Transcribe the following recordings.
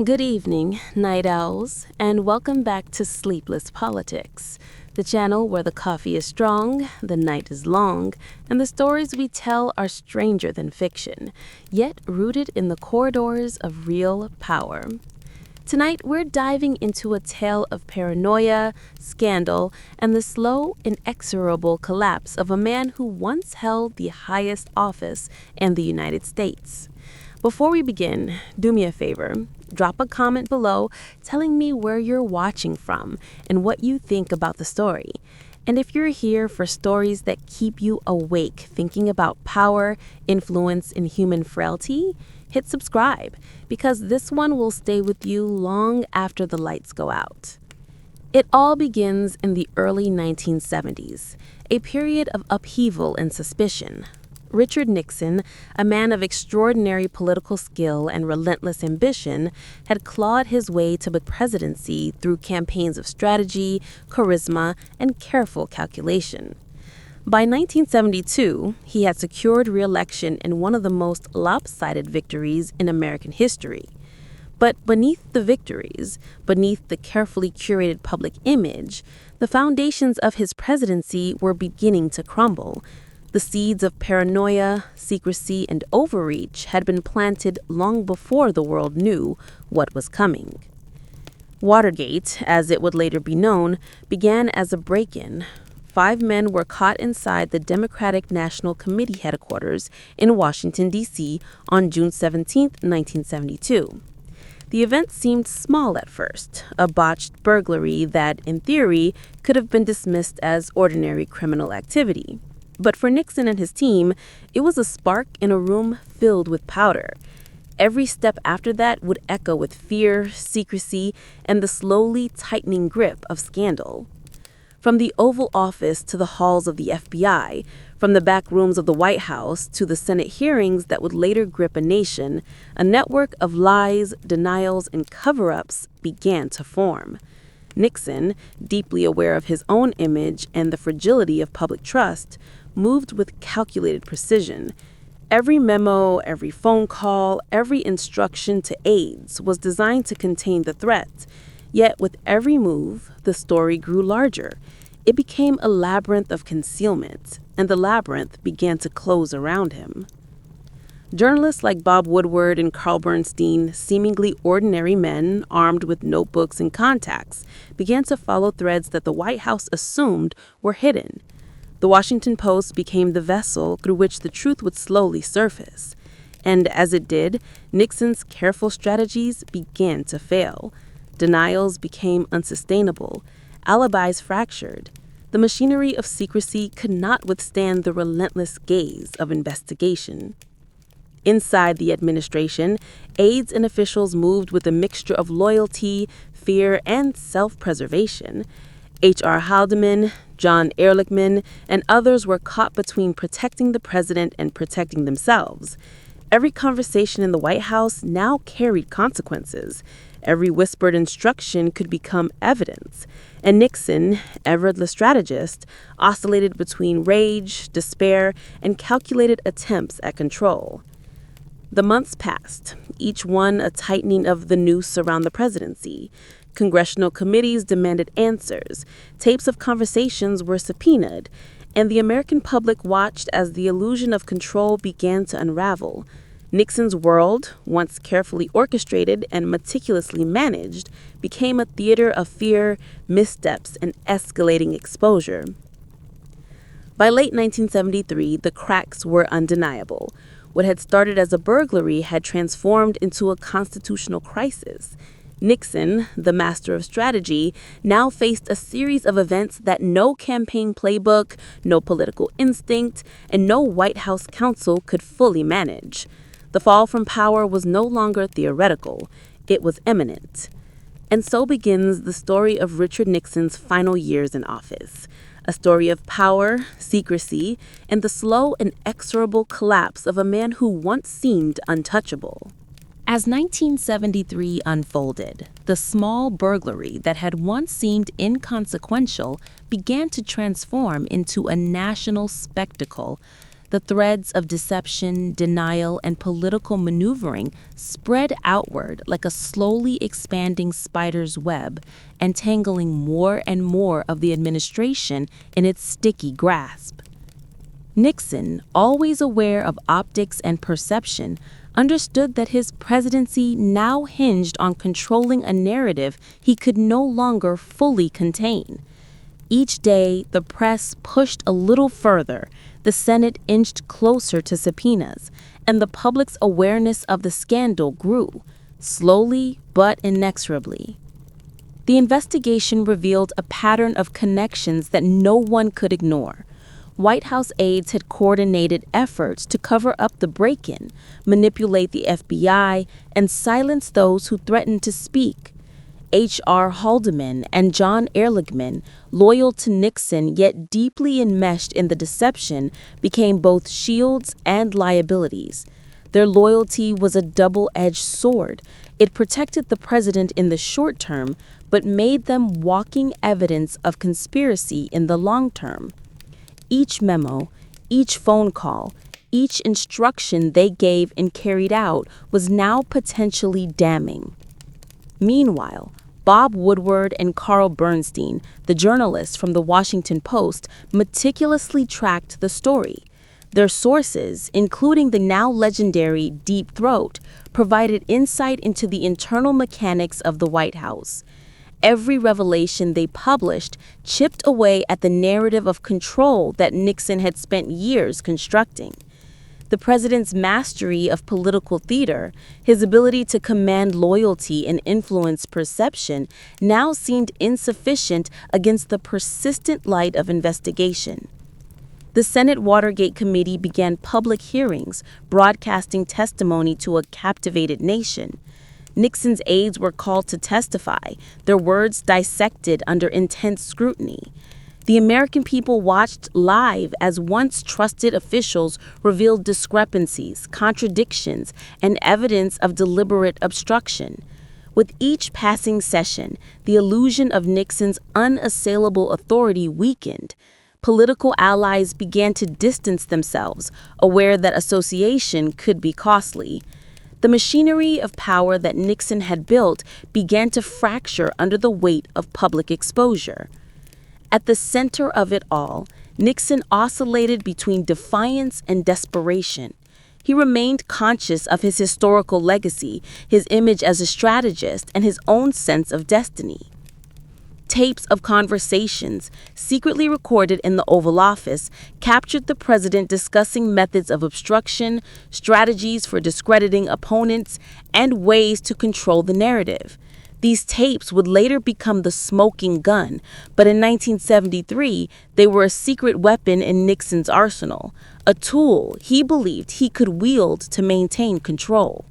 Good evening, night owls, and welcome back to Sleepless Politics, the channel where the coffee is strong, the night is long, and the stories we tell are stranger than fiction, yet rooted in the corridors of real power. Tonight, we're diving into a tale of paranoia, scandal, and the slow, inexorable collapse of a man who once held the highest office in the United States. Before we begin, do me a favor. Drop a comment below telling me where you're watching from and what you think about the story. And if you're here for stories that keep you awake thinking about power, influence, and human frailty, hit subscribe because this one will stay with you long after the lights go out. It all begins in the early 1970s, a period of upheaval and suspicion. Richard Nixon, a man of extraordinary political skill and relentless ambition, had clawed his way to the presidency through campaigns of strategy, charisma, and careful calculation. By 1972, he had secured re-election in one of the most lopsided victories in American history. But beneath the victories, beneath the carefully curated public image, the foundations of his presidency were beginning to crumble. The seeds of paranoia, secrecy, and overreach had been planted long before the world knew what was coming. Watergate, as it would later be known, began as a break-in. 5 men were caught inside the Democratic National Committee headquarters in Washington, D.C. on June 17, 1972. The event seemed small at first, a botched burglary that, in theory, could have been dismissed as ordinary criminal activity. But for Nixon and his team, it was a spark in a room filled with powder. Every step after that would echo with fear, secrecy, and the slowly tightening grip of scandal. From the Oval Office to the halls of the FBI, from the back rooms of the White House to the Senate hearings that would later grip a nation, a network of lies, denials, and cover-ups began to form. Nixon, deeply aware of his own image and the fragility of public trust, moved with calculated precision. Every memo, every phone call, every instruction to aides was designed to contain the threat. Yet with every move, the story grew larger. It became a labyrinth of concealment, and the labyrinth began to close around him. Journalists like Bob Woodward and Carl Bernstein, seemingly ordinary men armed with notebooks and contacts, began to follow threads that the White House assumed were hidden. The Washington Post became the vessel through which the truth would slowly surface. And as it did, Nixon's careful strategies began to fail. Denials became unsustainable. Alibis fractured. The machinery of secrecy could not withstand the relentless gaze of investigation. Inside the administration, aides and officials moved with a mixture of loyalty, fear, and self-preservation. H.R. Haldeman, John Ehrlichman, and others were caught between protecting the president and protecting themselves. Every conversation in the White House now carried consequences. Every whispered instruction could become evidence. And Nixon, ever the strategist, oscillated between rage, despair, and calculated attempts at control. The months passed, each one a tightening of the noose around the presidency. Congressional committees demanded answers, tapes of conversations were subpoenaed, and the American public watched as the illusion of control began to unravel. Nixon's world, once carefully orchestrated and meticulously managed, became a theater of fear, missteps, and escalating exposure. By late 1973, the cracks were undeniable. What had started as a burglary had transformed into a constitutional crisis. Nixon, the master of strategy, now faced a series of events that no campaign playbook, no political instinct, and no White House counsel could fully manage. The fall from power was no longer theoretical. It was imminent. And so begins the story of Richard Nixon's final years in office. A story of power, secrecy, and the slow and inexorable collapse of a man who once seemed untouchable. As 1973 unfolded, the small burglary that had once seemed inconsequential began to transform into a national spectacle. The threads of deception, denial, and political maneuvering spread outward like a slowly expanding spider's web, entangling more and more of the administration in its sticky grasp. Nixon, always aware of optics and perception, understood that his presidency now hinged on controlling a narrative he could no longer fully contain. Each day, the press pushed a little further, the Senate inched closer to subpoenas, and the public's awareness of the scandal grew, slowly but inexorably. The investigation revealed a pattern of connections that no one could ignore. White House aides had coordinated efforts to cover up the break-in, manipulate the FBI, and silence those who threatened to speak. H.R. Haldeman and John Ehrlichman, loyal to Nixon yet deeply enmeshed in the deception, became both shields and liabilities. Their loyalty was a double-edged sword. It protected the president in the short term, but made them walking evidence of conspiracy in the long term. Each memo, each phone call, each instruction they gave and carried out was now potentially damning. Meanwhile, Bob Woodward and Carl Bernstein, the journalists from the Washington Post, meticulously tracked the story. Their sources, including the now legendary Deep Throat, provided insight into the internal mechanics of the White House. Every revelation they published chipped away at the narrative of control that Nixon had spent years constructing. The president's mastery of political theater, his ability to command loyalty and influence perception, now seemed insufficient against the persistent light of investigation. The Senate Watergate Committee began public hearings, broadcasting testimony to a captivated nation. Nixon's aides were called to testify, their words dissected under intense scrutiny. The American people watched live as once trusted officials revealed discrepancies, contradictions, and evidence of deliberate obstruction. With each passing session, the illusion of Nixon's unassailable authority weakened. Political allies began to distance themselves, aware that association could be costly. The machinery of power that Nixon had built began to fracture under the weight of public exposure. At the center of it all, Nixon oscillated between defiance and desperation. He remained conscious of his historical legacy, his image as a strategist, and his own sense of destiny. Tapes of conversations, secretly recorded in the Oval Office, captured the president discussing methods of obstruction, strategies for discrediting opponents, and ways to control the narrative. These tapes would later become the smoking gun, but in 1973, they were a secret weapon in Nixon's arsenal, a tool he believed he could wield to maintain control.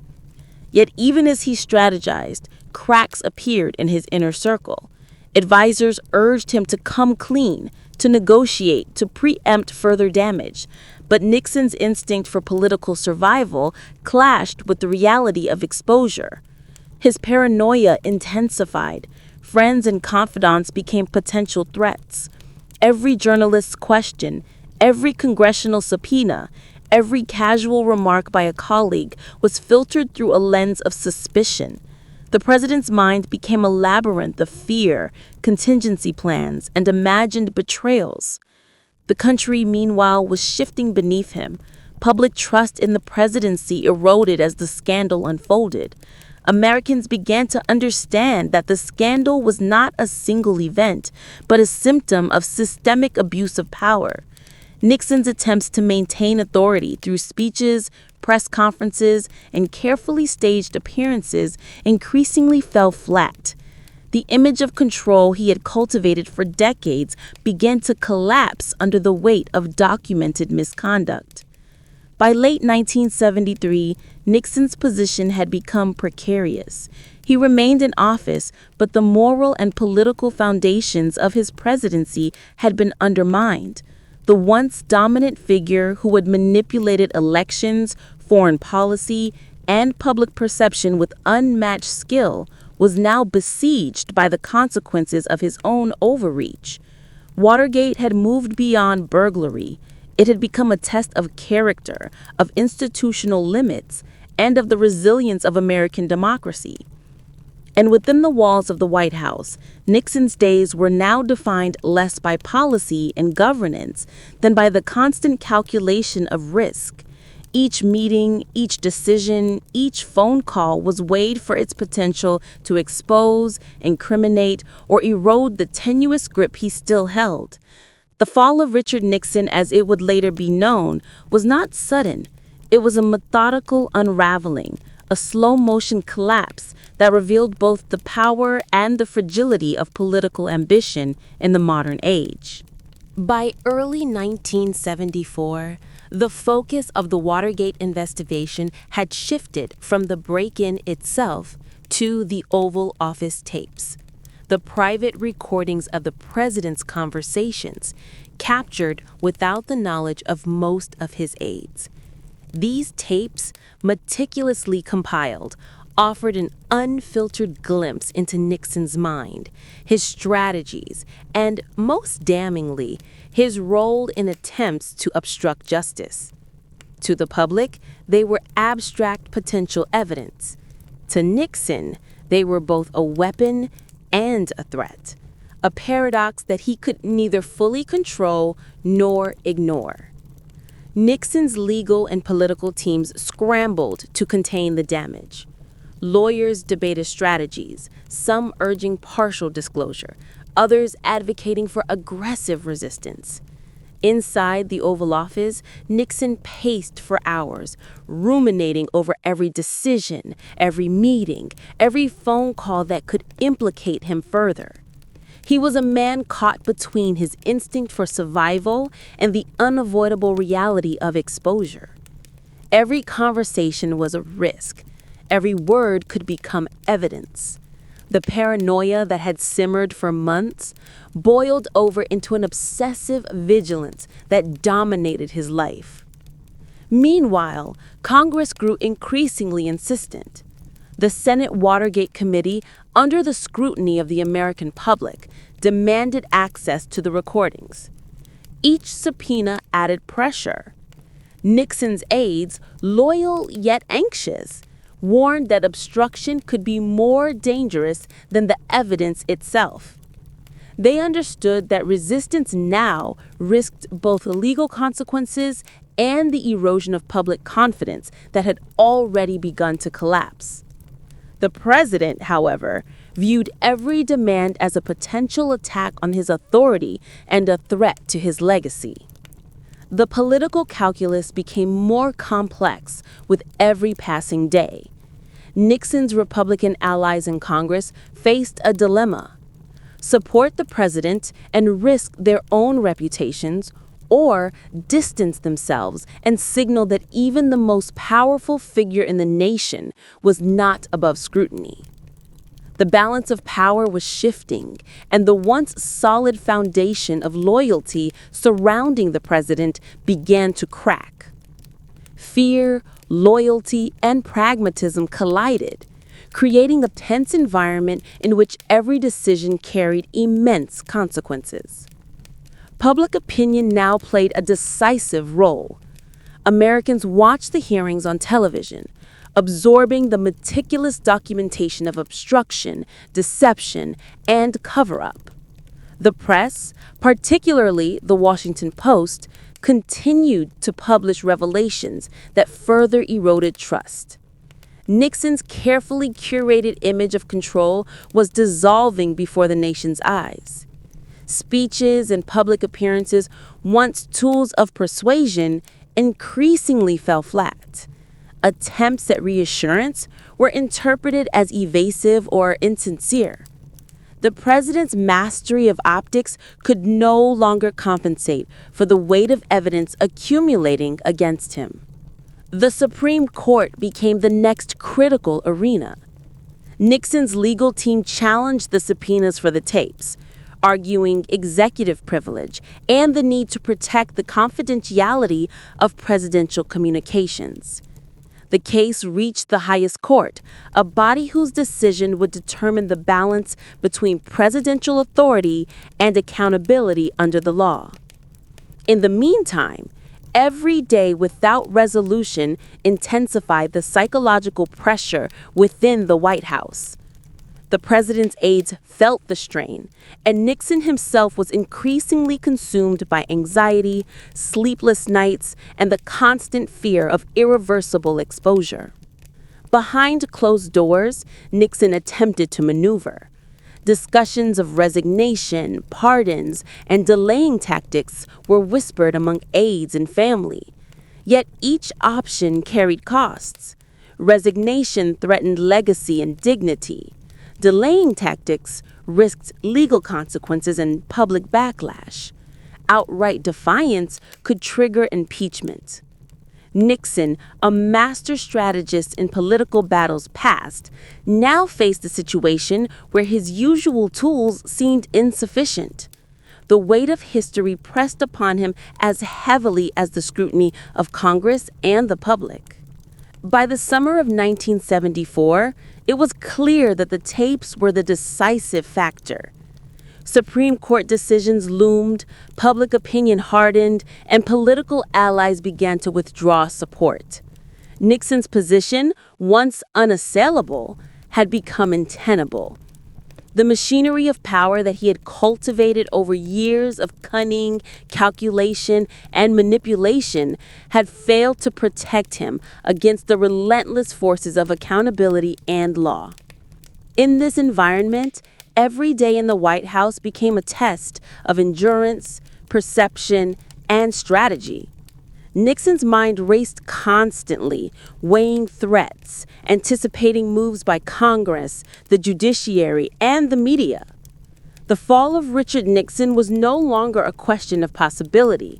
Yet even as he strategized, cracks appeared in his inner circle. Advisors urged him to come clean, to negotiate, to preempt further damage. But Nixon's instinct for political survival clashed with the reality of exposure. His paranoia intensified. Friends and confidants became potential threats. Every journalist's question, every congressional subpoena, every casual remark by a colleague was filtered through a lens of suspicion. The president's mind became a labyrinth of fear, contingency plans, and imagined betrayals. The country, meanwhile, was shifting beneath him. Public trust in the presidency eroded as the scandal unfolded. Americans began to understand that the scandal was not a single event, but a symptom of systemic abuse of power. Nixon's attempts to maintain authority through speeches, press conferences, and carefully staged appearances increasingly fell flat. The image of control he had cultivated for decades began to collapse under the weight of documented misconduct. By late 1973, Nixon's position had become precarious. He remained in office, but the moral and political foundations of his presidency had been undermined. The once dominant figure who had manipulated elections, foreign policy, and public perception with unmatched skill was now besieged by the consequences of his own overreach. Watergate had moved beyond burglary. It had become a test of character, of institutional limits, and of the resilience of American democracy. And within the walls of the White House, Nixon's days were now defined less by policy and governance than by the constant calculation of risk. Each meeting, each decision, each phone call was weighed for its potential to expose, incriminate, or erode the tenuous grip he still held. The fall of Richard Nixon, as it would later be known, was not sudden. It was a methodical unraveling, a slow-motion collapse that revealed both the power and the fragility of political ambition in the modern age. By early 1974, the focus of the Watergate investigation had shifted from the break-in itself to the Oval Office tapes, the private recordings of the president's conversations, captured without the knowledge of most of his aides. These tapes, meticulously compiled, offered an unfiltered glimpse into Nixon's mind, his strategies, and, most damningly, his role in attempts to obstruct justice. To the public, they were abstract potential evidence. To Nixon, they were both a weapon and a threat, a paradox that he could neither fully control nor ignore. Nixon's legal and political teams scrambled to contain the damage. Lawyers debated strategies, some urging partial disclosure, others advocating for aggressive resistance. Inside the Oval Office, Nixon paced for hours, ruminating over every decision, every meeting, every phone call that could implicate him further. He was a man caught between his instinct for survival and the unavoidable reality of exposure. Every conversation was a risk. Every word could become evidence. The paranoia that had simmered for months boiled over into an obsessive vigilance that dominated his life. Meanwhile, Congress grew increasingly insistent. The Senate Watergate Committee, under the scrutiny of the American public, demanded access to the recordings. Each subpoena added pressure. Nixon's aides, loyal yet anxious, warned that obstruction could be more dangerous than the evidence itself. They understood that resistance now risked both legal consequences and the erosion of public confidence that had already begun to collapse. The president, however, viewed every demand as a potential attack on his authority and a threat to his legacy. The political calculus became more complex with every passing day. Nixon's Republican allies in Congress faced a dilemma: support the president and risk their own reputations, or distance themselves and signal that even the most powerful figure in the nation was not above scrutiny. The balance of power was shifting, and the once solid foundation of loyalty surrounding the president began to crack. Fear, loyalty, and pragmatism collided, creating a tense environment in which every decision carried immense consequences. Public opinion now played a decisive role. Americans watched the hearings on television, absorbing the meticulous documentation of obstruction, deception, and cover-up. The press, particularly the Washington Post, continued to publish revelations that further eroded trust. Nixon's carefully curated image of control was dissolving before the nation's eyes. Speeches and public appearances, once tools of persuasion, increasingly fell flat. Attempts at reassurance were interpreted as evasive or insincere. The president's mastery of optics could no longer compensate for the weight of evidence accumulating against him. The Supreme Court became the next critical arena. Nixon's legal team challenged the subpoenas for the tapes, arguing executive privilege and the need to protect the confidentiality of presidential communications. The case reached the highest court, a body whose decision would determine the balance between presidential authority and accountability under the law. In the meantime, Every day without resolution intensified the psychological pressure within the White House. The president's aides felt the strain, and Nixon himself was increasingly consumed by anxiety, sleepless nights, and the constant fear of irreversible exposure. Behind closed doors, Nixon attempted to maneuver. Discussions of resignation, pardons, and delaying tactics were whispered among aides and family. Yet each option carried costs. Resignation threatened legacy and dignity. Delaying tactics risked legal consequences and public backlash. Outright defiance could trigger impeachment. Nixon, a master strategist in political battles past, now faced a situation where his usual tools seemed insufficient. The weight of history pressed upon him as heavily as the scrutiny of Congress and the public. By the summer of 1974, it was clear that the tapes were the decisive factor. Supreme Court decisions loomed, public opinion hardened, and political allies began to withdraw support. Nixon's position, once unassailable, had become untenable. The machinery of power that he had cultivated over years of cunning, calculation, and manipulation had failed to protect him against the relentless forces of accountability and law. In this environment, every day in the White House became a test of endurance, perception, and strategy. Nixon's mind raced constantly, weighing threats, anticipating moves by Congress, the judiciary, and the media. The fall of Richard Nixon was no longer a question of possibility.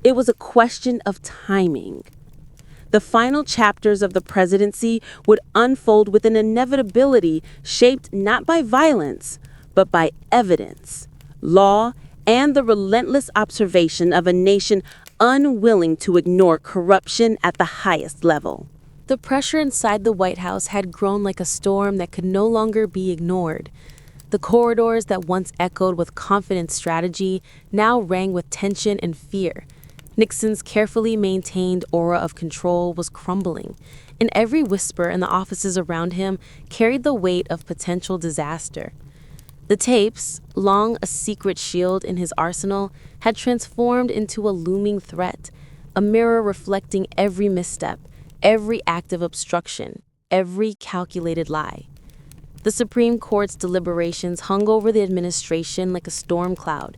It was a question of timing. The final chapters of the presidency would unfold with an inevitability shaped not by violence, but by evidence, law, and the relentless observation of a nation unwilling to ignore corruption at the highest level. The pressure inside the White House had grown like a storm that could no longer be ignored. The corridors that once echoed with confident strategy now rang with tension and fear. Nixon's carefully maintained aura of control was crumbling, and every whisper in the offices around him carried the weight of potential disaster. The tapes, long a secret shield in his arsenal, had transformed into a looming threat, a mirror reflecting every misstep, every act of obstruction, every calculated lie. The Supreme Court's deliberations hung over the administration like a storm cloud.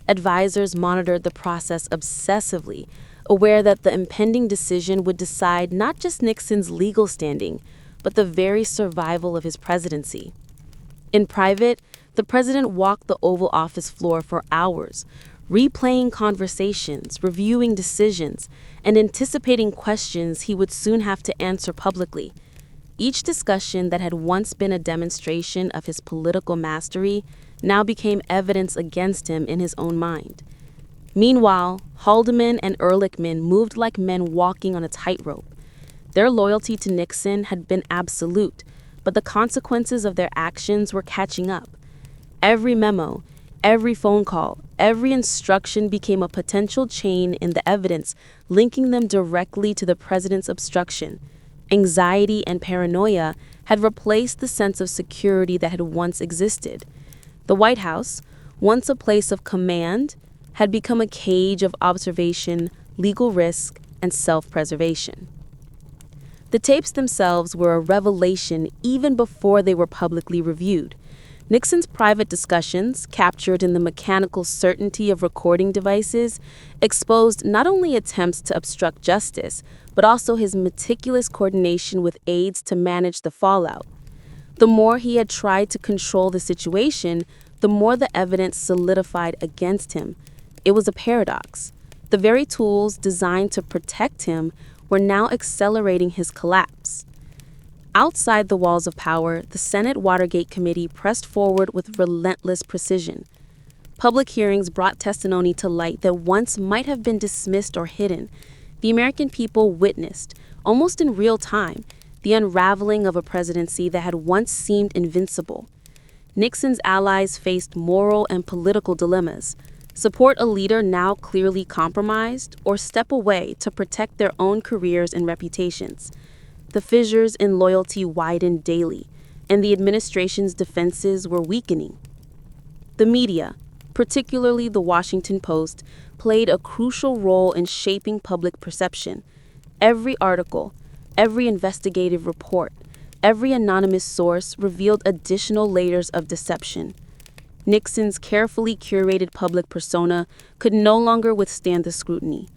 Advisors monitored the process obsessively, aware that the impending decision would decide not just Nixon's legal standing, but the very survival of his presidency. In private, the president walked the Oval Office floor for hours, replaying conversations, reviewing decisions, and anticipating questions he would soon have to answer publicly. Each discussion that had once been a demonstration of his political mastery now became evidence against him in his own mind. Meanwhile, Haldeman and Ehrlichman moved like men walking on a tightrope. Their loyalty to Nixon had been absolute, but the consequences of their actions were catching up. Every memo, every phone call, every instruction became a potential chain in the evidence, linking them directly to the president's obstruction. Anxiety and paranoia had replaced the sense of security that had once existed. The White House, once a place of command, had become a cage of observation, legal risk, and self-preservation. The tapes themselves were a revelation even before they were publicly reviewed. Nixon's private discussions, captured in the mechanical certainty of recording devices, exposed not only attempts to obstruct justice, but also his meticulous coordination with aides to manage the fallout. The more he had tried to control the situation, the more the evidence solidified against him. It was a paradox. The very tools designed to protect him were now accelerating his collapse. Outside the walls of power, the Senate Watergate Committee pressed forward with relentless precision. Public hearings brought testimony to light that once might have been dismissed or hidden. The American people witnessed, almost in real time, the unraveling of a presidency that had once seemed invincible. Nixon's allies faced moral and political dilemmas. support a leader now clearly compromised, or step away to protect their own careers and reputations. The fissures in loyalty widened daily, and the administration's defenses were weakening. The media, particularly the Washington Post, played a crucial role in shaping public perception. Every article, every investigative report, every anonymous source revealed additional layers of deception. Nixon's carefully curated public persona could no longer withstand the scrutiny.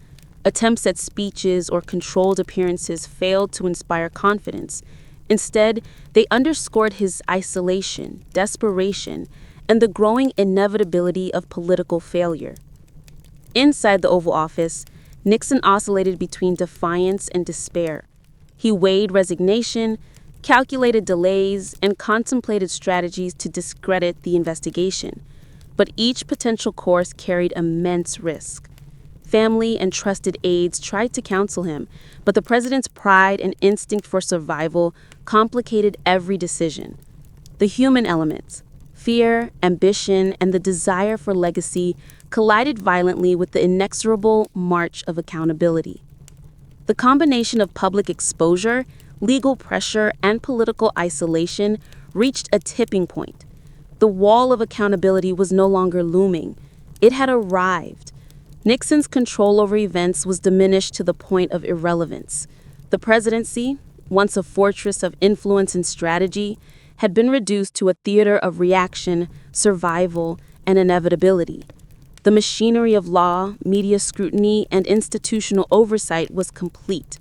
Attempts at speeches or controlled appearances failed to inspire confidence. Instead, they underscored his isolation, desperation, and the growing inevitability of political failure. Inside the Oval Office, Nixon oscillated between defiance and despair. He weighed resignation, calculated delays, and contemplated strategies to discredit the investigation. But each potential course carried immense risk. Family and trusted aides tried to counsel him, but the president's pride and instinct for survival complicated every decision. The human elements, fear, ambition, and the desire for legacy collided violently with the inexorable march of accountability. The combination of public exposure, legal pressure, and political isolation reached a tipping point. The wall of accountability was no longer looming. It had arrived. Nixon's control over events was diminished to the point of irrelevance. The presidency, once a fortress of influence and strategy, had been reduced to a theater of reaction, survival, and inevitability. The machinery of law, media scrutiny, and institutional oversight was complete.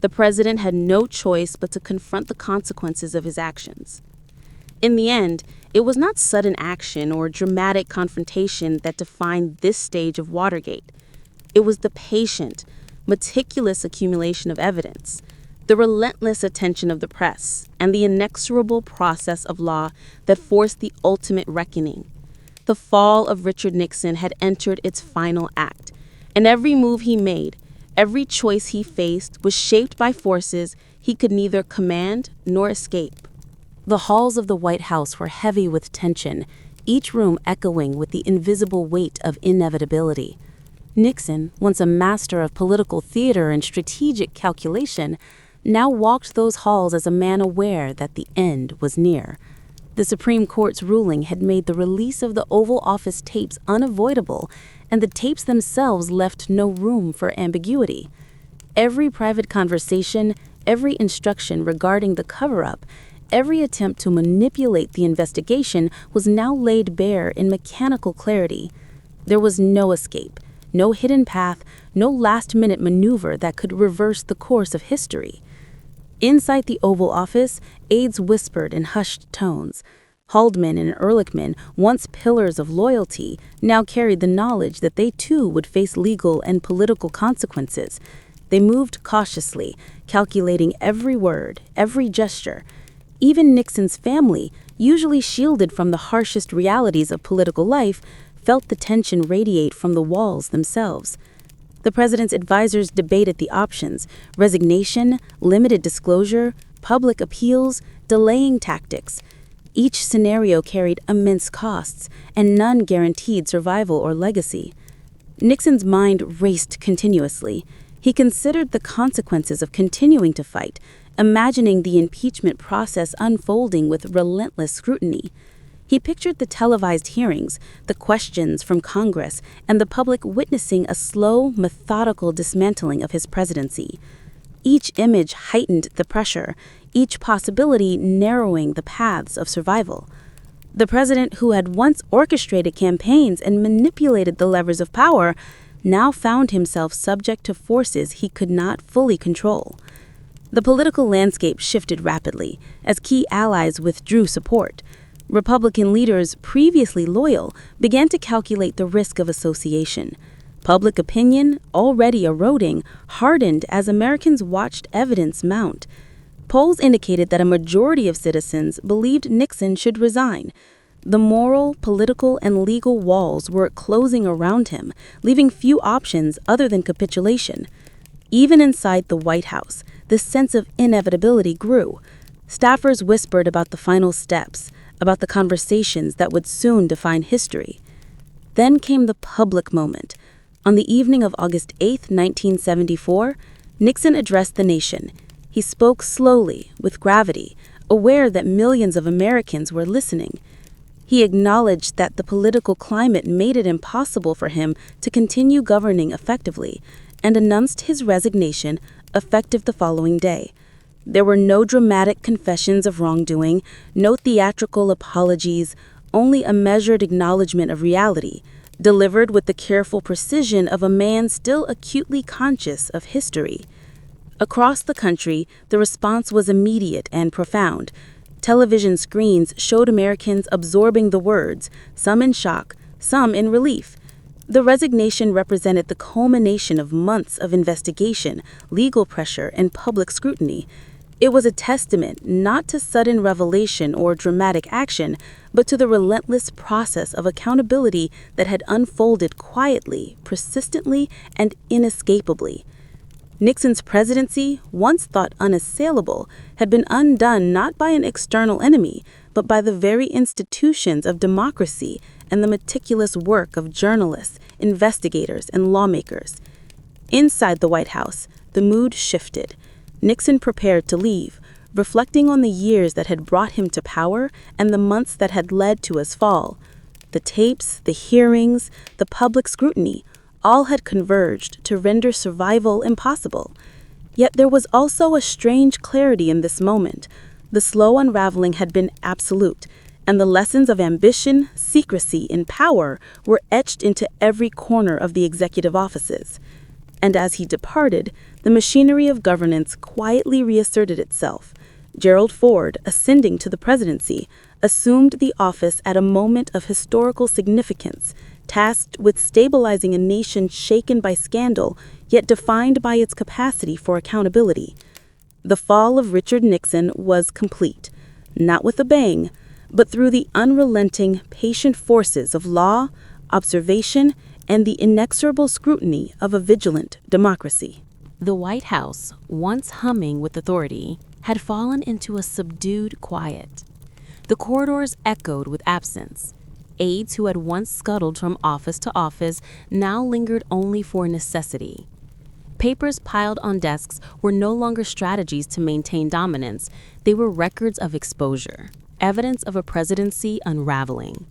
The president had no choice but to confront the consequences of his actions. In the end, it was not sudden action or dramatic confrontation that defined this stage of Watergate. It was the patient, meticulous accumulation of evidence, the relentless attention of the press, and the inexorable process of law that forced the ultimate reckoning. The fall of Richard Nixon had entered its final act, and every move he made, every choice he faced was shaped by forces he could neither command nor escape. The halls of the White House were heavy with tension, each room echoing with the invisible weight of inevitability. Nixon, once a master of political theater and strategic calculation, now walked those halls as a man aware that the end was near. The Supreme Court's ruling had made the release of the Oval Office tapes unavoidable, and the tapes themselves left no room for ambiguity. Every private conversation, every instruction regarding the cover-up, every attempt to manipulate the investigation was now laid bare in mechanical clarity. There was no escape, no hidden path, no last-minute maneuver that could reverse the course of history. Inside the Oval Office, aides whispered in hushed tones. Haldeman and Ehrlichman, once pillars of loyalty, now carried the knowledge that they too would face legal and political consequences. They moved cautiously, calculating every word, every gesture. Even Nixon's family, usually shielded from the harshest realities of political life, felt the tension radiate from the walls themselves. The president's advisors debated the options: resignation, limited disclosure, public appeals, delaying tactics. Each scenario carried immense costs, and none guaranteed survival or legacy. Nixon's mind raced continuously. He considered the consequences of continuing to fight, imagining the impeachment process unfolding with relentless scrutiny. He pictured the televised hearings, the questions from Congress, and the public witnessing a slow, methodical dismantling of his presidency. Each image heightened the pressure, each possibility narrowing the paths of survival. The president, who had once orchestrated campaigns and manipulated the levers of power, now found himself subject to forces he could not fully control. The political landscape shifted rapidly as key allies withdrew support. Republican leaders, previously loyal, began to calculate the risk of association. Public opinion, already eroding, hardened as Americans watched evidence mount. Polls indicated that a majority of citizens believed Nixon should resign. The moral, political, and legal walls were closing around him, leaving few options other than capitulation. Even inside the White House, the sense of inevitability grew. Staffers whispered about the final steps, about the conversations that would soon define history. Then came the public moment. On the evening of August 8, 1974, Nixon addressed the nation. He spoke slowly, with gravity, aware that millions of Americans were listening. He acknowledged that the political climate made it impossible for him to continue governing effectively, and announced his resignation effective the following day. There were no dramatic confessions of wrongdoing, no theatrical apologies, only a measured acknowledgement of reality, delivered with the careful precision of a man still acutely conscious of history. Across the country, the response was immediate and profound. Television screens showed Americans absorbing the words, some in shock, some in relief. The resignation represented the culmination of months of investigation, legal pressure, and public scrutiny. It was a testament not to sudden revelation or dramatic action, but to the relentless process of accountability that had unfolded quietly, persistently, and inescapably. Nixon's presidency, once thought unassailable, had been undone not by an external enemy, but by the very institutions of democracy and the meticulous work of journalists, investigators, and lawmakers. Inside the White House, the mood shifted. Nixon prepared to leave, reflecting on the years that had brought him to power and the months that had led to his fall. The tapes, the hearings, the public scrutiny, all had converged to render survival impossible. Yet there was also a strange clarity in this moment. The slow unraveling had been absolute, and the lessons of ambition, secrecy, and power were etched into every corner of the executive offices. And as he departed, the machinery of governance quietly reasserted itself. Gerald Ford, ascending to the presidency, assumed the office at a moment of historical significance, tasked with stabilizing a nation shaken by scandal, yet defined by its capacity for accountability. The fall of Richard Nixon was complete, not with a bang, but through the unrelenting, patient forces of law, observation, and the inexorable scrutiny of a vigilant democracy. The White House, once humming with authority, had fallen into a subdued quiet. The corridors echoed with absence. Aides who had once scuttled from office to office now lingered only for necessity. Papers piled on desks were no longer strategies to maintain dominance. They were records of exposure, evidence of a presidency unraveling.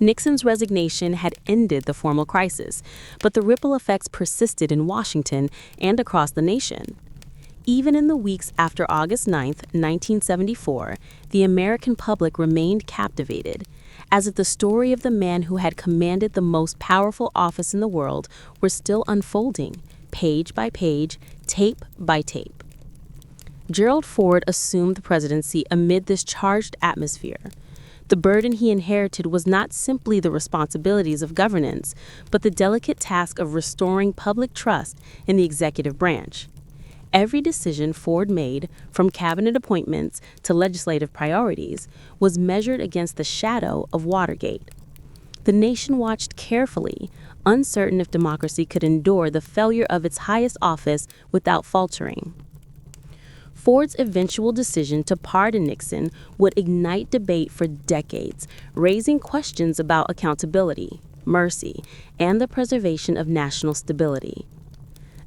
Nixon's resignation had ended the formal crisis, but the ripple effects persisted in Washington and across the nation. Even in the weeks after August 9, 1974, the American public remained captivated, as if the story of the man who had commanded the most powerful office in the world were still unfolding, page by page, tape by tape. Gerald Ford assumed the presidency amid this charged atmosphere. The burden he inherited was not simply the responsibilities of governance, but the delicate task of restoring public trust in the executive branch. Every decision Ford made, from cabinet appointments to legislative priorities, was measured against the shadow of Watergate. The nation watched carefully, uncertain if democracy could endure the failure of its highest office without faltering. Ford's eventual decision to pardon Nixon would ignite debate for decades, raising questions about accountability, mercy, and the preservation of national stability.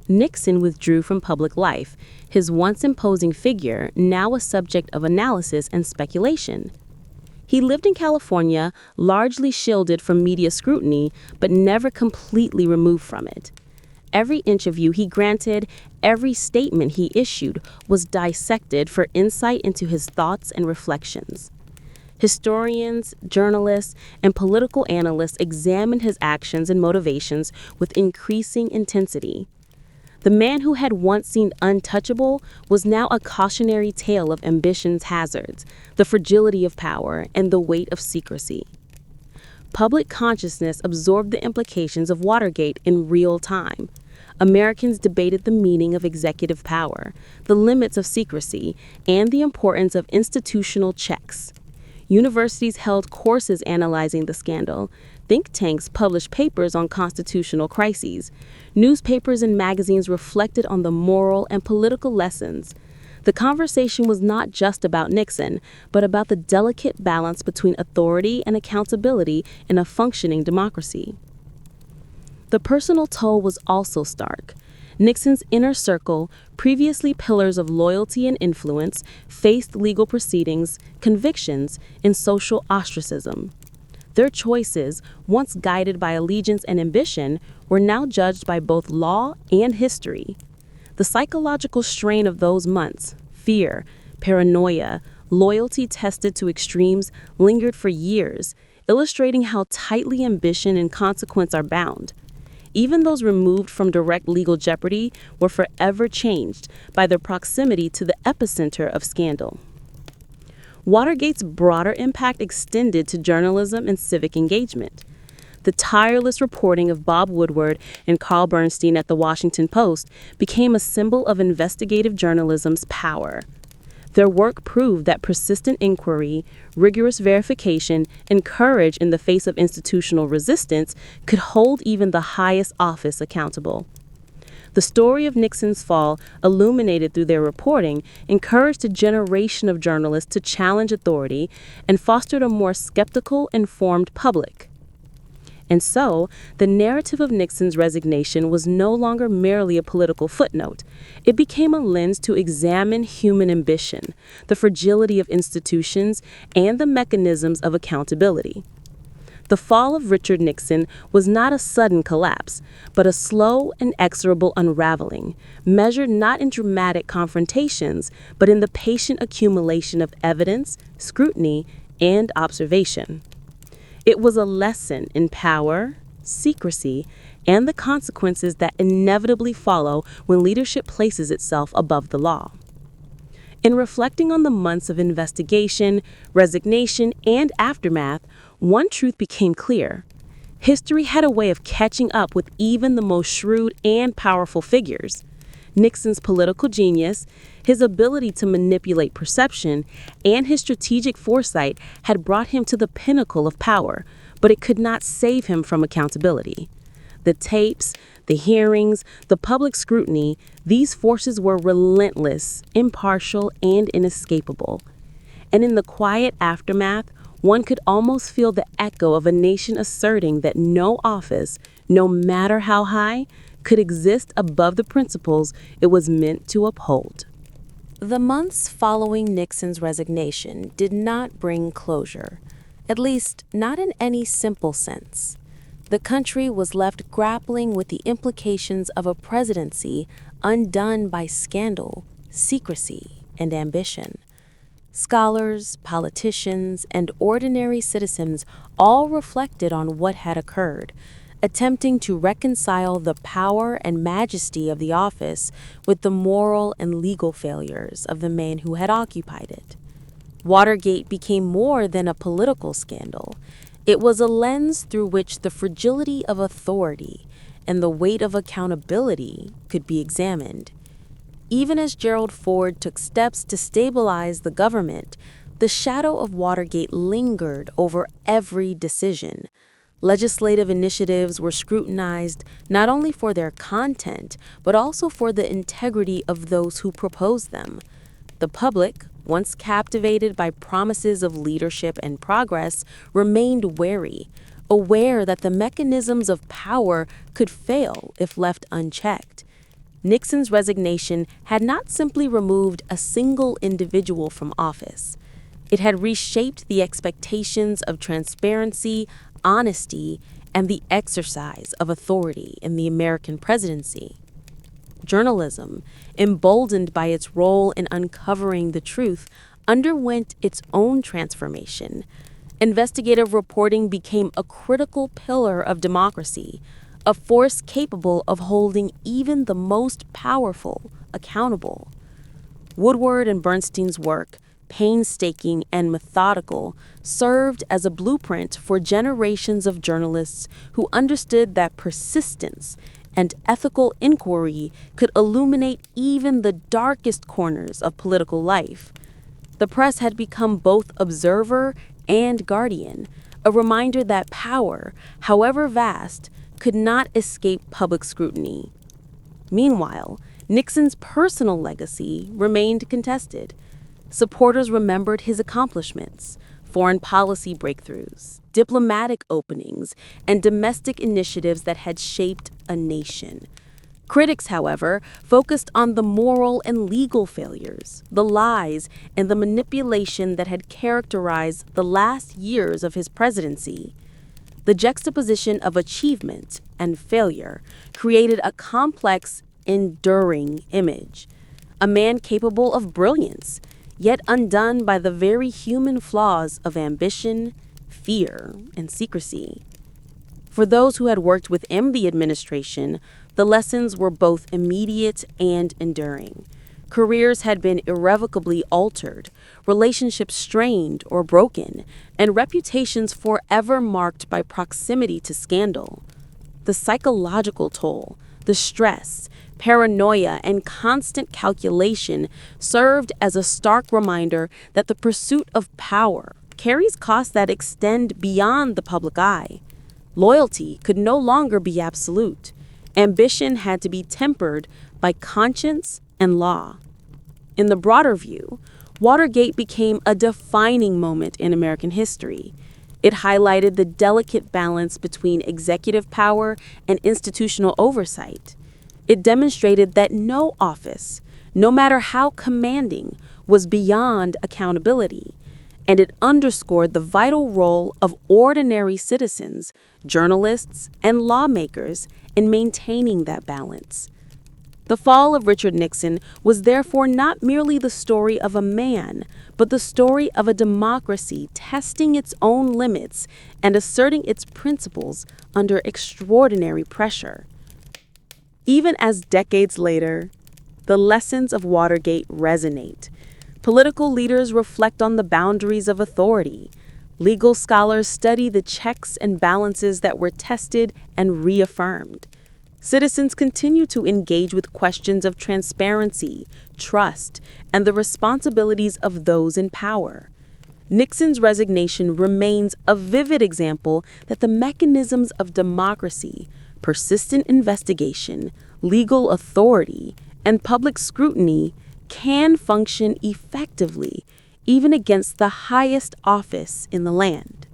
Nixon withdrew from public life, his once imposing figure now a subject of analysis and speculation. He lived in California, largely shielded from media scrutiny, but never completely removed from it. Every interview he granted, every statement he issued was dissected for insight into his thoughts and reflections. Historians, journalists, and political analysts examined his actions and motivations with increasing intensity. The man who had once seemed untouchable was now a cautionary tale of ambition's hazards, the fragility of power, and the weight of secrecy. Public consciousness absorbed the implications of Watergate in real time. Americans debated the meaning of executive power, the limits of secrecy, and the importance of institutional checks. Universities held courses analyzing the scandal. Think tanks published papers on constitutional crises. Newspapers and magazines reflected on the moral and political lessons. The conversation was not just about Nixon, but about the delicate balance between authority and accountability in a functioning democracy. The personal toll was also stark. Nixon's inner circle, previously pillars of loyalty and influence, faced legal proceedings, convictions, and social ostracism. Their choices, once guided by allegiance and ambition, were now judged by both law and history. The psychological strain of those months, fear, paranoia, loyalty tested to extremes, lingered for years, illustrating how tightly ambition and consequence are bound. Even those removed from direct legal jeopardy were forever changed by their proximity to the epicenter of scandal. Watergate's broader impact extended to journalism and civic engagement. The tireless reporting of Bob Woodward and Carl Bernstein at the Washington Post became a symbol of investigative journalism's power. Their work proved that persistent inquiry, rigorous verification, and courage in the face of institutional resistance could hold even the highest office accountable. The story of Nixon's fall, illuminated through their reporting, encouraged a generation of journalists to challenge authority and fostered a more skeptical, informed public. And so, the narrative of Nixon's resignation was no longer merely a political footnote. It became a lens to examine human ambition, the fragility of institutions, and the mechanisms of accountability. The fall of Richard Nixon was not a sudden collapse, but a slow and inexorable unraveling, measured not in dramatic confrontations, but in the patient accumulation of evidence, scrutiny, and observation. It was a lesson in power, secrecy, and the consequences that inevitably follow when leadership places itself above the law. In reflecting on the months of investigation, resignation, and aftermath, one truth became clear. History had a way of catching up with even the most shrewd and powerful figures. Nixon's political genius, his ability to manipulate perception, and his strategic foresight had brought him to the pinnacle of power, but it could not save him from accountability. The tapes, the hearings, the public scrutiny, these forces were relentless, impartial, and inescapable. And in the quiet aftermath, one could almost feel the echo of a nation asserting that no office, no matter how high, could exist above the principles it was meant to uphold. The months following Nixon's resignation did not bring closure, at least not in any simple sense. The country was left grappling with the implications of a presidency undone by scandal, secrecy, and ambition. Scholars, politicians, and ordinary citizens all reflected on what had occurred, attempting to reconcile the power and majesty of the office with the moral and legal failures of the man who had occupied it. Watergate became more than a political scandal. It was a lens through which the fragility of authority and the weight of accountability could be examined. Even as Gerald Ford took steps to stabilize the government, the shadow of Watergate lingered over every decision. Legislative initiatives were scrutinized not only for their content, but also for the integrity of those who proposed them. The public, once captivated by promises of leadership and progress, remained wary, aware that the mechanisms of power could fail if left unchecked. Nixon's resignation had not simply removed a single individual from office. It had reshaped the expectations of transparency, honesty, and the exercise of authority in the American presidency. Journalism, emboldened by its role in uncovering the truth, underwent its own transformation. Investigative reporting became a critical pillar of democracy, a force capable of holding even the most powerful accountable. Woodward and Bernstein's work, painstaking and methodical, served as a blueprint for generations of journalists who understood that persistence and ethical inquiry could illuminate even the darkest corners of political life. The press had become both observer and guardian, a reminder that power, however vast, could not escape public scrutiny. Meanwhile, Nixon's personal legacy remained contested. Supporters remembered his accomplishments, foreign policy breakthroughs, diplomatic openings, and domestic initiatives that had shaped a nation. Critics, however, focused on the moral and legal failures, the lies, and the manipulation that had characterized the last years of his presidency. The juxtaposition of achievement and failure created a complex, enduring image. A man capable of brilliance, yet undone by the very human flaws of ambition, fear, and secrecy. For those who had worked within the administration, the lessons were both immediate and enduring. Careers had been irrevocably altered, relationships strained or broken, and reputations forever marked by proximity to scandal. The psychological toll, the stress, paranoia, and constant calculation served as a stark reminder that the pursuit of power carries costs that extend beyond the public eye. Loyalty could no longer be absolute. Ambition had to be tempered by conscience and law. In the broader view, Watergate became a defining moment in American history. It highlighted the delicate balance between executive power and institutional oversight. It demonstrated that no office, no matter how commanding, was beyond accountability. And it underscored the vital role of ordinary citizens, journalists, and lawmakers in maintaining that balance. The fall of Richard Nixon was therefore not merely the story of a man, but the story of a democracy testing its own limits and asserting its principles under extraordinary pressure. Even as decades later, the lessons of Watergate resonate. Political leaders reflect on the boundaries of authority. Legal scholars study the checks and balances that were tested and reaffirmed. Citizens continue to engage with questions of transparency, trust, and the responsibilities of those in power. Nixon's resignation remains a vivid example that the mechanisms of democracy, persistent investigation, legal authority, and public scrutiny can function effectively even against the highest office in the land.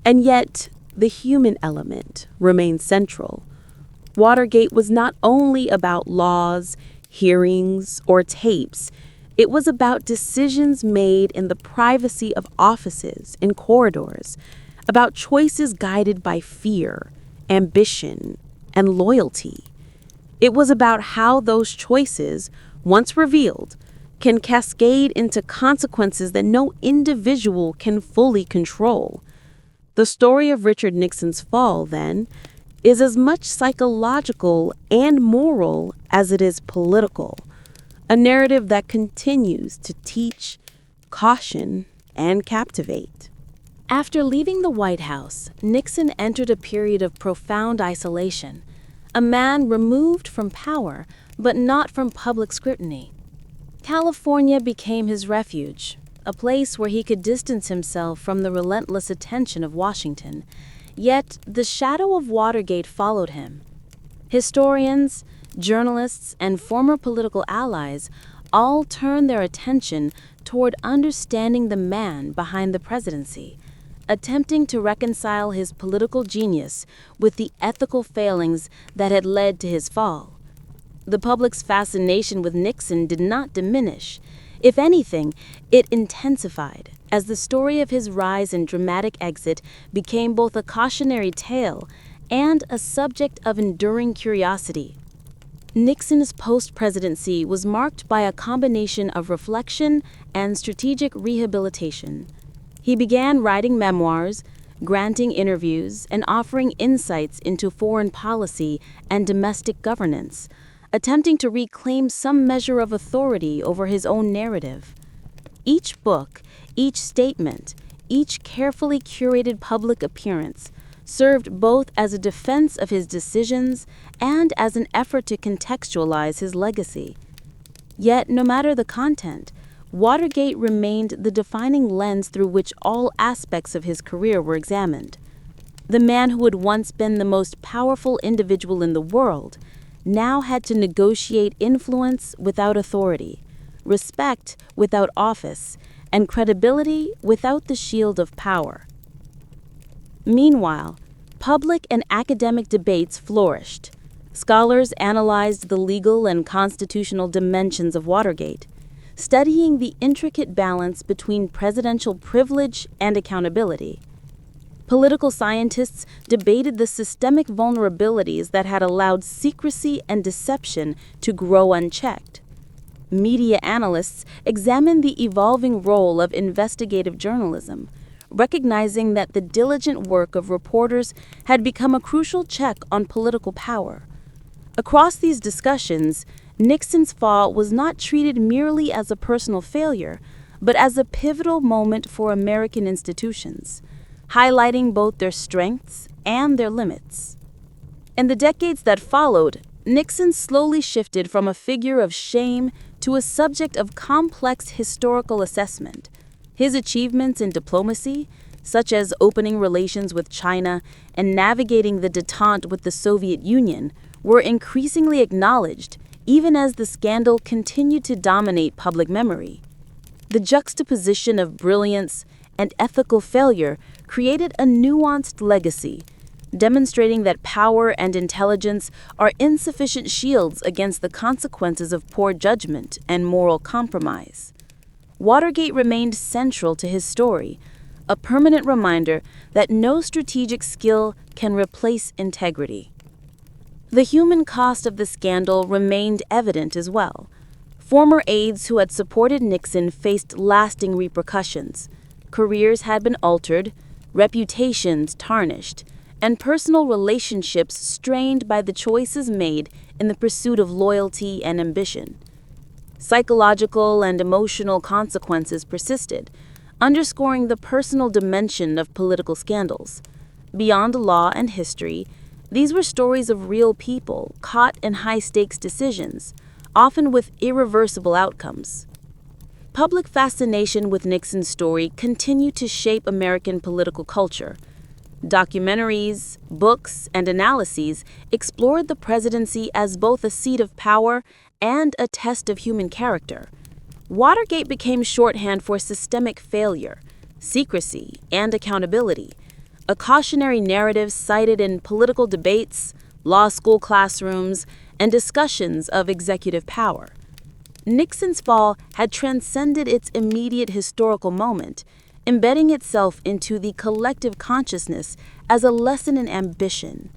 And yet, the human element remains central. Watergate was not only about laws, hearings, or tapes. It was about decisions made in the privacy of offices and corridors, about choices guided by fear, ambition, and loyalty. It was about how those choices, once revealed, can cascade into consequences that no individual can fully control. The story of Richard Nixon's fall, then, is as much psychological and moral as it is political, a narrative that continues to teach, caution, and captivate. After leaving the White House, Nixon entered a period of profound isolation, a man removed from power, but not from public scrutiny. California became his refuge, a place where he could distance himself from the relentless attention of Washington. Yet the shadow of Watergate followed him. Historians, journalists, and former political allies all turned their attention toward understanding the man behind the presidency, attempting to reconcile his political genius with the ethical failings that had led to his fall. The public's fascination with Nixon did not diminish. If anything, it intensified, as the story of his rise and dramatic exit became both a cautionary tale and a subject of enduring curiosity. Nixon's post-presidency was marked by a combination of reflection and strategic rehabilitation. He began writing memoirs, granting interviews, and offering insights into foreign policy and domestic governance, attempting to reclaim some measure of authority over his own narrative. Each book, each statement, each carefully curated public appearance served both as a defense of his decisions and as an effort to contextualize his legacy. Yet, no matter the content, Watergate remained the defining lens through which all aspects of his career were examined. The man who had once been the most powerful individual in the world now had to negotiate influence without authority, respect without office, and credibility without the shield of power. Meanwhile, public and academic debates flourished. Scholars analyzed the legal and constitutional dimensions of Watergate, studying the intricate balance between presidential privilege and accountability. Political scientists debated the systemic vulnerabilities that had allowed secrecy and deception to grow unchecked. Media analysts examined the evolving role of investigative journalism, recognizing that the diligent work of reporters had become a crucial check on political power. Across these discussions, Nixon's fall was not treated merely as a personal failure, but as a pivotal moment for American institutions, highlighting both their strengths and their limits. In the decades that followed, Nixon slowly shifted from a figure of shame to a subject of complex historical assessment. His achievements in diplomacy, such as opening relations with China and navigating the détente with the Soviet Union, were increasingly acknowledged, even as the scandal continued to dominate public memory. The juxtaposition of brilliance and ethical failure created a nuanced legacy, demonstrating that power and intelligence are insufficient shields against the consequences of poor judgment and moral compromise. Watergate remained central to his story, a permanent reminder that no strategic skill can replace integrity. The human cost of the scandal remained evident as well. Former aides who had supported Nixon faced lasting repercussions. Careers had been altered, reputations tarnished, and personal relationships strained by the choices made in the pursuit of loyalty and ambition. Psychological and emotional consequences persisted, underscoring the personal dimension of political scandals. Beyond law and history, these were stories of real people caught in high-stakes decisions, often with irreversible outcomes. Public fascination with Nixon's story continued to shape American political culture. Documentaries, books, and analyses explored the presidency as both a seat of power and a test of human character. Watergate became shorthand for systemic failure, secrecy, and accountability, a cautionary narrative cited in political debates, law school classrooms, and discussions of executive power. Nixon's fall had transcended its immediate historical moment, embedding itself into the collective consciousness as a lesson in ambition,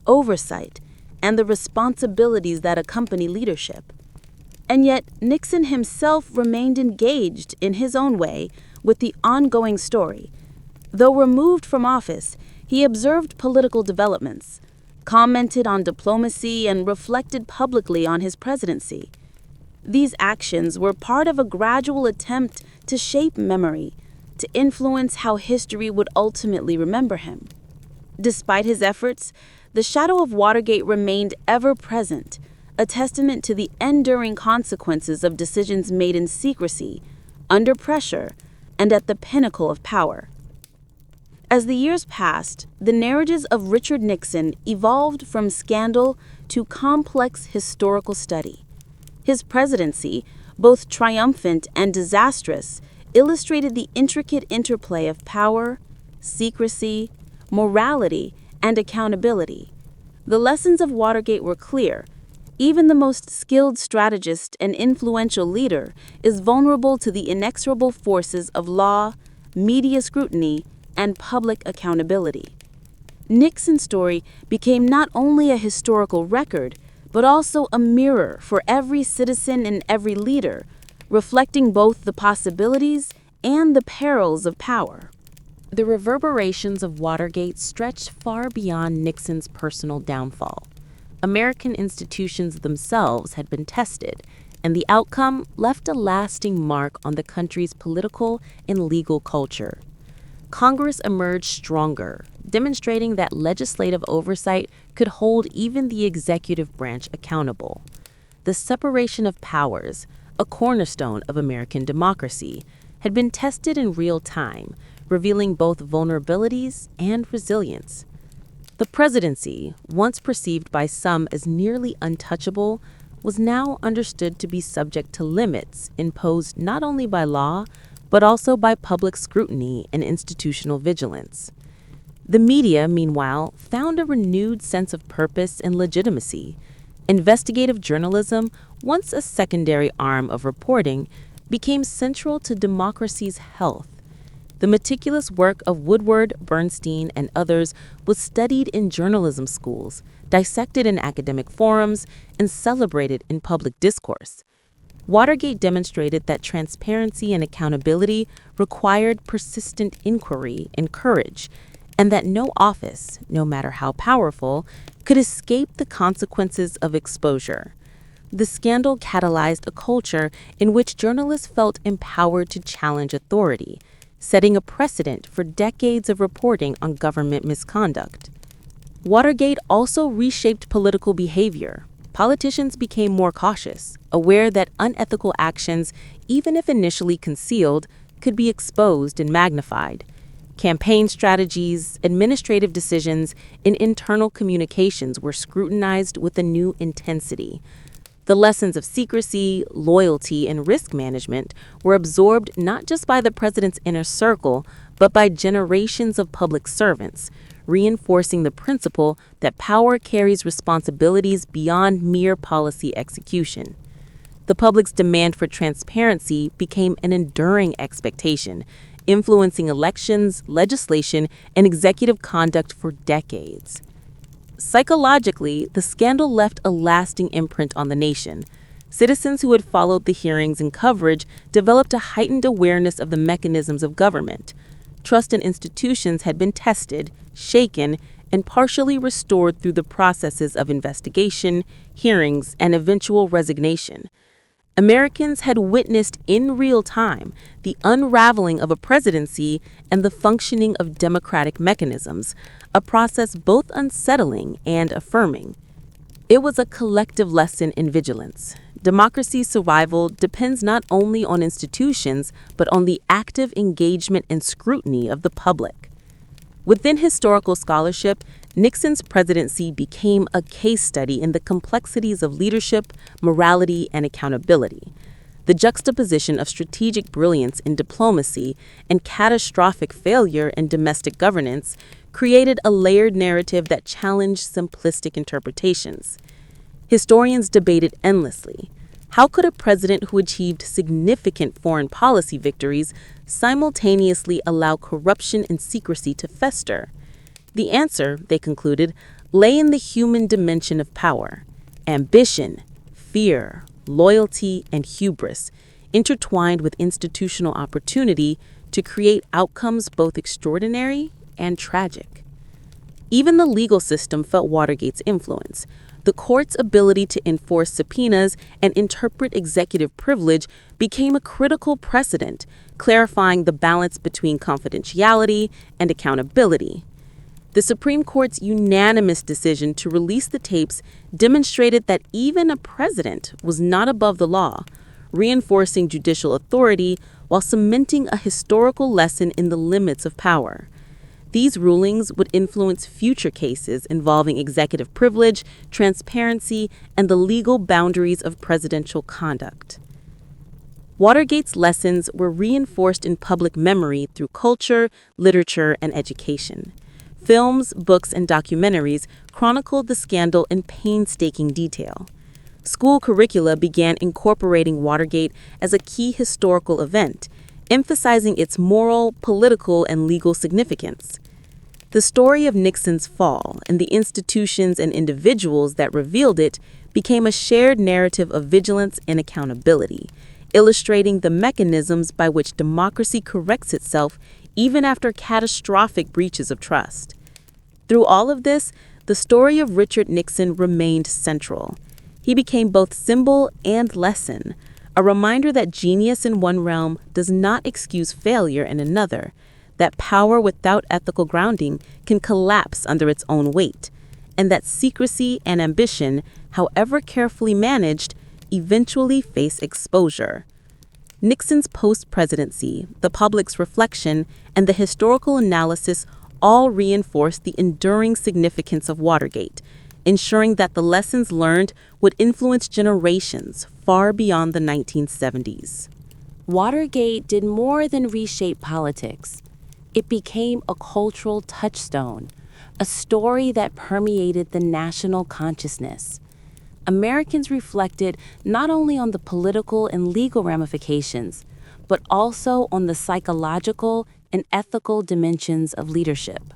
oversight, and the responsibilities that accompany leadership. And yet, Nixon himself remained engaged in his own way with the ongoing story. Though removed from office, he observed political developments, commented on diplomacy, and reflected publicly on his presidency. These actions were part of a gradual attempt to shape memory, to influence how history would ultimately remember him. Despite his efforts, the shadow of Watergate remained ever present, a testament to the enduring consequences of decisions made in secrecy, under pressure, and at the pinnacle of power. As the years passed, the narratives of Richard Nixon evolved from scandal to complex historical study. His presidency, both triumphant and disastrous, illustrated the intricate interplay of power, secrecy, morality, and accountability. The lessons of Watergate were clear. Even the most skilled strategist and influential leader is vulnerable to the inexorable forces of law, media scrutiny, and public accountability. Nixon's story became not only a historical record, but also a mirror for every citizen and every leader, reflecting both the possibilities and the perils of power. The reverberations of Watergate stretched far beyond Nixon's personal downfall. American institutions themselves had been tested, and the outcome left a lasting mark on the country's political and legal culture. Congress emerged stronger, demonstrating that legislative oversight could hold even the executive branch accountable. The separation of powers, a cornerstone of American democracy, had been tested in real time, revealing both vulnerabilities and resilience. The presidency, once perceived by some as nearly untouchable, was now understood to be subject to limits imposed not only by law, but also by public scrutiny and institutional vigilance. The media, meanwhile, found a renewed sense of purpose and legitimacy. Investigative journalism, once a secondary arm of reporting, became central to democracy's health. The meticulous work of Woodward, Bernstein, and others was studied in journalism schools, dissected in academic forums, and celebrated in public discourse. Watergate demonstrated that transparency and accountability required persistent inquiry and courage, and that no office, no matter how powerful, could escape the consequences of exposure. The scandal catalyzed a culture in which journalists felt empowered to challenge authority, setting a precedent for decades of reporting on government misconduct. Watergate also reshaped political behavior. Politicians became more cautious, aware that unethical actions, even if initially concealed, could be exposed and magnified. Campaign strategies, administrative decisions, and internal communications were scrutinized with a new intensity. The lessons of secrecy, loyalty, and risk management were absorbed not just by the president's inner circle, but by generations of public servants, reinforcing the principle that power carries responsibilities beyond mere policy execution. The public's demand for transparency became an enduring expectation, influencing elections, legislation, and executive conduct for decades. Psychologically, the scandal left a lasting imprint on the nation. Citizens who had followed the hearings and coverage developed a heightened awareness of the mechanisms of government. Trust in institutions had been tested, shaken, and partially restored through the processes of investigation, hearings, and eventual resignation. Americans had witnessed in real time the unraveling of a presidency and the functioning of democratic mechanisms, a process both unsettling and affirming. It was a collective lesson in vigilance. Democracy's survival depends not only on institutions, but on the active engagement and scrutiny of the public. Within historical scholarship, Nixon's presidency became a case study in the complexities of leadership, morality, and accountability. The juxtaposition of strategic brilliance in diplomacy and catastrophic failure in domestic governance created a layered narrative that challenged simplistic interpretations. Historians debated endlessly. How could a president who achieved significant foreign policy victories simultaneously allow corruption and secrecy to fester? The answer, they concluded, lay in the human dimension of power. Ambition, fear, loyalty, and hubris intertwined with institutional opportunity to create outcomes both extraordinary and tragic. Even the legal system felt Watergate's influence. The court's ability to enforce subpoenas and interpret executive privilege became a critical precedent, clarifying the balance between confidentiality and accountability. The Supreme Court's unanimous decision to release the tapes demonstrated that even a president was not above the law, reinforcing judicial authority while cementing a historical lesson in the limits of power. These rulings would influence future cases involving executive privilege, transparency, and the legal boundaries of presidential conduct. Watergate's lessons were reinforced in public memory through culture, literature, and education. Films, books, and documentaries chronicled the scandal in painstaking detail. School curricula began incorporating Watergate as a key historical event, emphasizing its moral, political, and legal significance. The story of Nixon's fall and the institutions and individuals that revealed it became a shared narrative of vigilance and accountability, illustrating the mechanisms by which democracy corrects itself even after catastrophic breaches of trust. Through all of this, the story of Richard Nixon remained central. He became both symbol and lesson, a reminder that genius in one realm does not excuse failure in another, that power without ethical grounding can collapse under its own weight, and that secrecy and ambition, however carefully managed, eventually face exposure. Nixon's post-presidency, the public's reflection, and the historical analysis all reinforce the enduring significance of Watergate, ensuring that the lessons learned would influence generations far beyond the 1970s. Watergate did more than reshape politics. It became a cultural touchstone, a story that permeated the national consciousness. Americans reflected not only on the political and legal ramifications, but also on the psychological and ethical dimensions of leadership.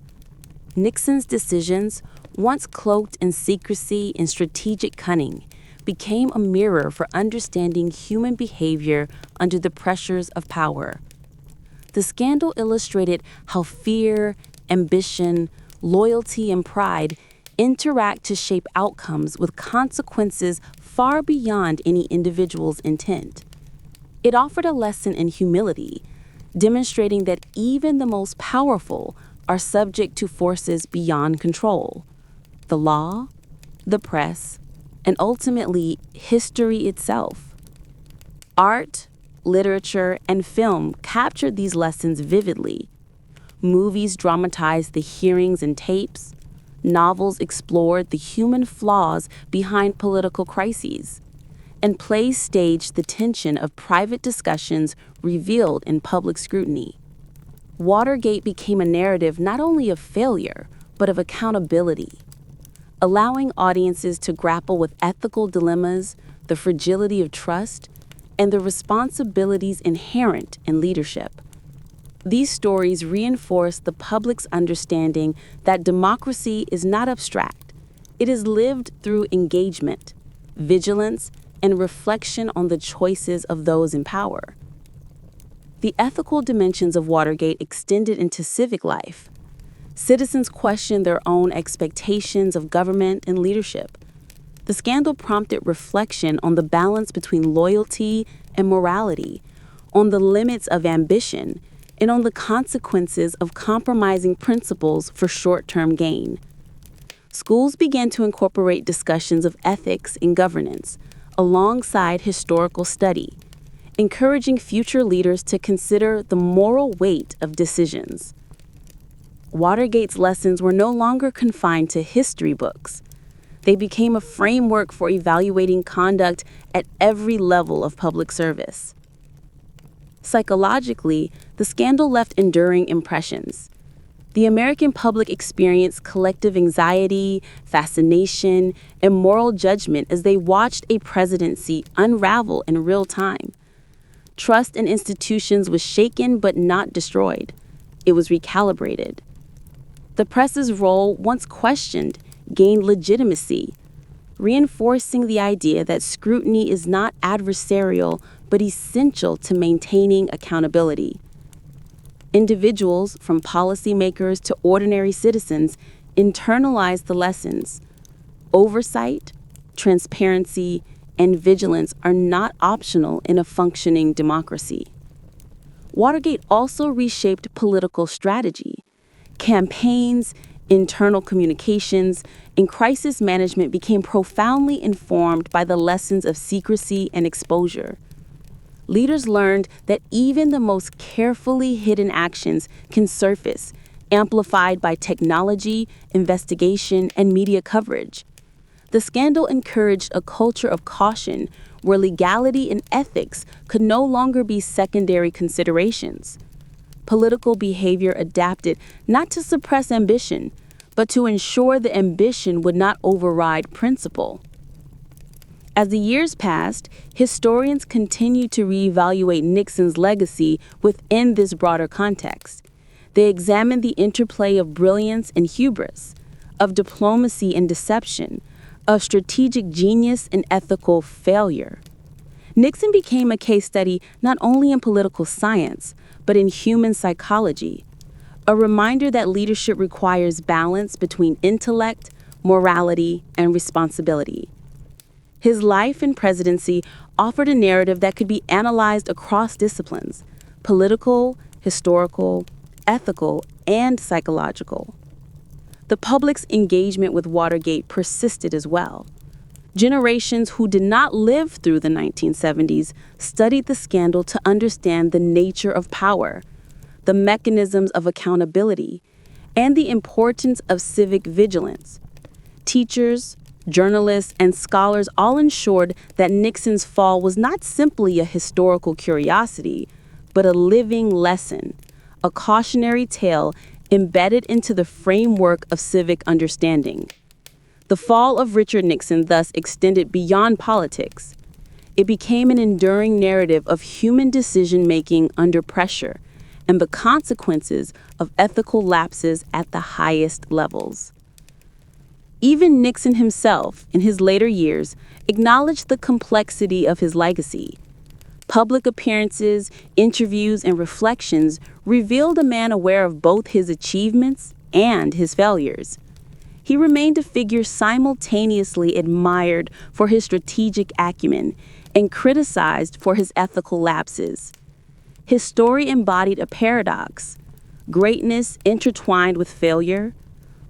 Nixon's decisions, once cloaked in secrecy and strategic cunning, became a mirror for understanding human behavior under the pressures of power. The scandal illustrated how fear, ambition, loyalty, and pride interact to shape outcomes with consequences far beyond any individual's intent. It offered a lesson in humility, demonstrating that even the most powerful are subject to forces beyond control: the law, the press, and ultimately history itself. Art, literature, and film captured these lessons vividly. Movies dramatized the hearings and tapes. Novels explored the human flaws behind political crises. And plays staged the tension of private discussions revealed in public scrutiny. Watergate became a narrative not only of failure, but of accountability, allowing audiences to grapple with ethical dilemmas, the fragility of trust, and the responsibilities inherent in leadership. These stories reinforce the public's understanding that democracy is not abstract. It is lived through engagement, vigilance, and reflection on the choices of those in power. The ethical dimensions of Watergate extended into civic life. Citizens questioned their own expectations of government and leadership. The scandal prompted reflection on the balance between loyalty and morality, on the limits of ambition, and on the consequences of compromising principles for short-term gain. Schools began to incorporate discussions of ethics in governance, alongside historical study, encouraging future leaders to consider the moral weight of decisions. Watergate's lessons were no longer confined to history books. They became a framework for evaluating conduct at every level of public service. Psychologically, the scandal left enduring impressions. The American public experienced collective anxiety, fascination, and moral judgment as they watched a presidency unravel in real time. Trust in institutions was shaken but not destroyed. It was recalibrated. The press's role, once questioned, gained legitimacy, reinforcing the idea that scrutiny is not adversarial but essential to maintaining accountability. Individuals, from policymakers to ordinary citizens, internalized the lessons. Oversight, transparency, and vigilance are not optional in a functioning democracy. Watergate also reshaped political strategy. Campaigns, internal communications, and crisis management became profoundly informed by the lessons of secrecy and exposure. Leaders learned that even the most carefully hidden actions can surface, amplified by technology, investigation, and media coverage. The scandal encouraged a culture of caution where legality and ethics could no longer be secondary considerations. Political behavior adapted not to suppress ambition, but to ensure the ambition would not override principle. As the years passed, historians continued to reevaluate Nixon's legacy within this broader context. They examined the interplay of brilliance and hubris, of diplomacy and deception, of strategic genius and ethical failure. Nixon became a case study not only in political science, but in human psychology, a reminder that leadership requires balance between intellect, morality, and responsibility. His life and presidency offered a narrative that could be analyzed across disciplines: political, historical, ethical, and psychological. The public's engagement with Watergate persisted as well. Generations who did not live through the 1970s studied the scandal to understand the nature of power, the mechanisms of accountability, and the importance of civic vigilance. Teachers, journalists, and scholars all ensured that Nixon's fall was not simply a historical curiosity, but a living lesson, a cautionary tale embedded into the framework of civic understanding. The fall of Richard Nixon thus extended beyond politics. It became an enduring narrative of human decision-making under pressure and the consequences of ethical lapses at the highest levels. Even Nixon himself, in his later years, acknowledged the complexity of his legacy. Public appearances, interviews, and reflections revealed a man aware of both his achievements and his failures. He remained a figure simultaneously admired for his strategic acumen and criticized for his ethical lapses. His story embodied a paradox: greatness intertwined with failure,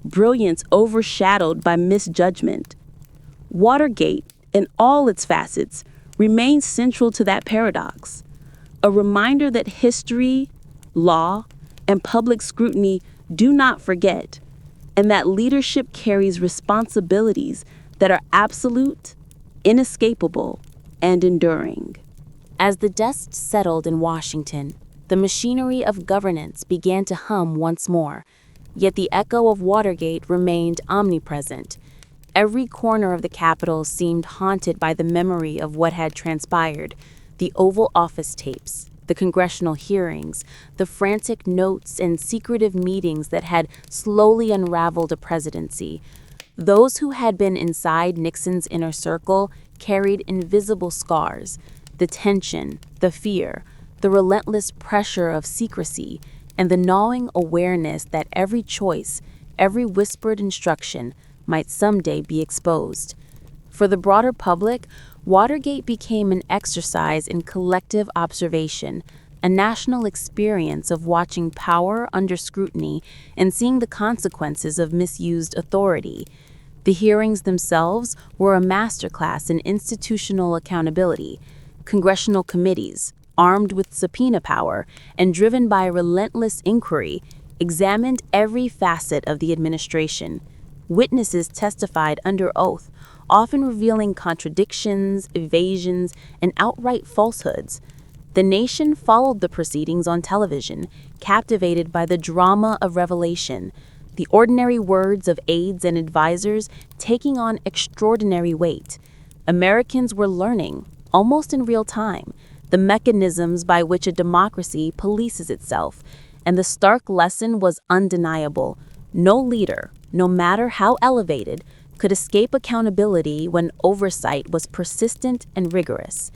brilliance overshadowed by misjudgment. Watergate, in all its facets, remains central to that paradox, a reminder that history, law, and public scrutiny do not forget, and that leadership carries responsibilities that are absolute, inescapable, and enduring. As the dust settled in Washington, the machinery of governance began to hum once more, yet the echo of Watergate remained omnipresent. Every corner of the Capitol seemed haunted by the memory of what had transpired: the Oval Office tapes, the congressional hearings, the frantic notes and secretive meetings that had slowly unraveled a presidency. Those who had been inside Nixon's inner circle carried invisible scars: the tension, the fear, the relentless pressure of secrecy, and the gnawing awareness that every choice, every whispered instruction, might someday be exposed. For the broader public, Watergate became an exercise in collective observation, a national experience of watching power under scrutiny and seeing the consequences of misused authority. The hearings themselves were a masterclass in institutional accountability. Congressional committees, armed with subpoena power and driven by relentless inquiry, examined every facet of the administration. Witnesses testified under oath, often revealing contradictions, evasions, and outright falsehoods. The nation followed the proceedings on television, captivated by the drama of revelation, the ordinary words of aides and advisors taking on extraordinary weight. Americans were learning, almost in real time, the mechanisms by which a democracy polices itself, and the stark lesson was undeniable. No leader, no matter how elevated, could escape accountability when oversight was persistent and rigorous.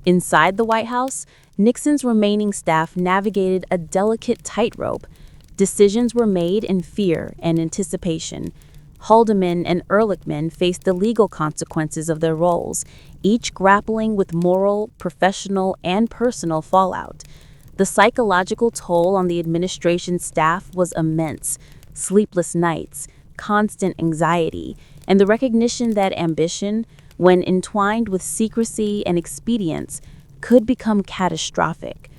Inside the White House, Nixon's remaining staff navigated a delicate tightrope. Decisions were made in fear and anticipation. Haldeman and Ehrlichman faced the legal consequences of their roles, each grappling with moral, professional, and personal fallout. The psychological toll on the administration staff was immense: sleepless nights, constant anxiety, and the recognition that ambition, when entwined with secrecy and expedience, could become catastrophic.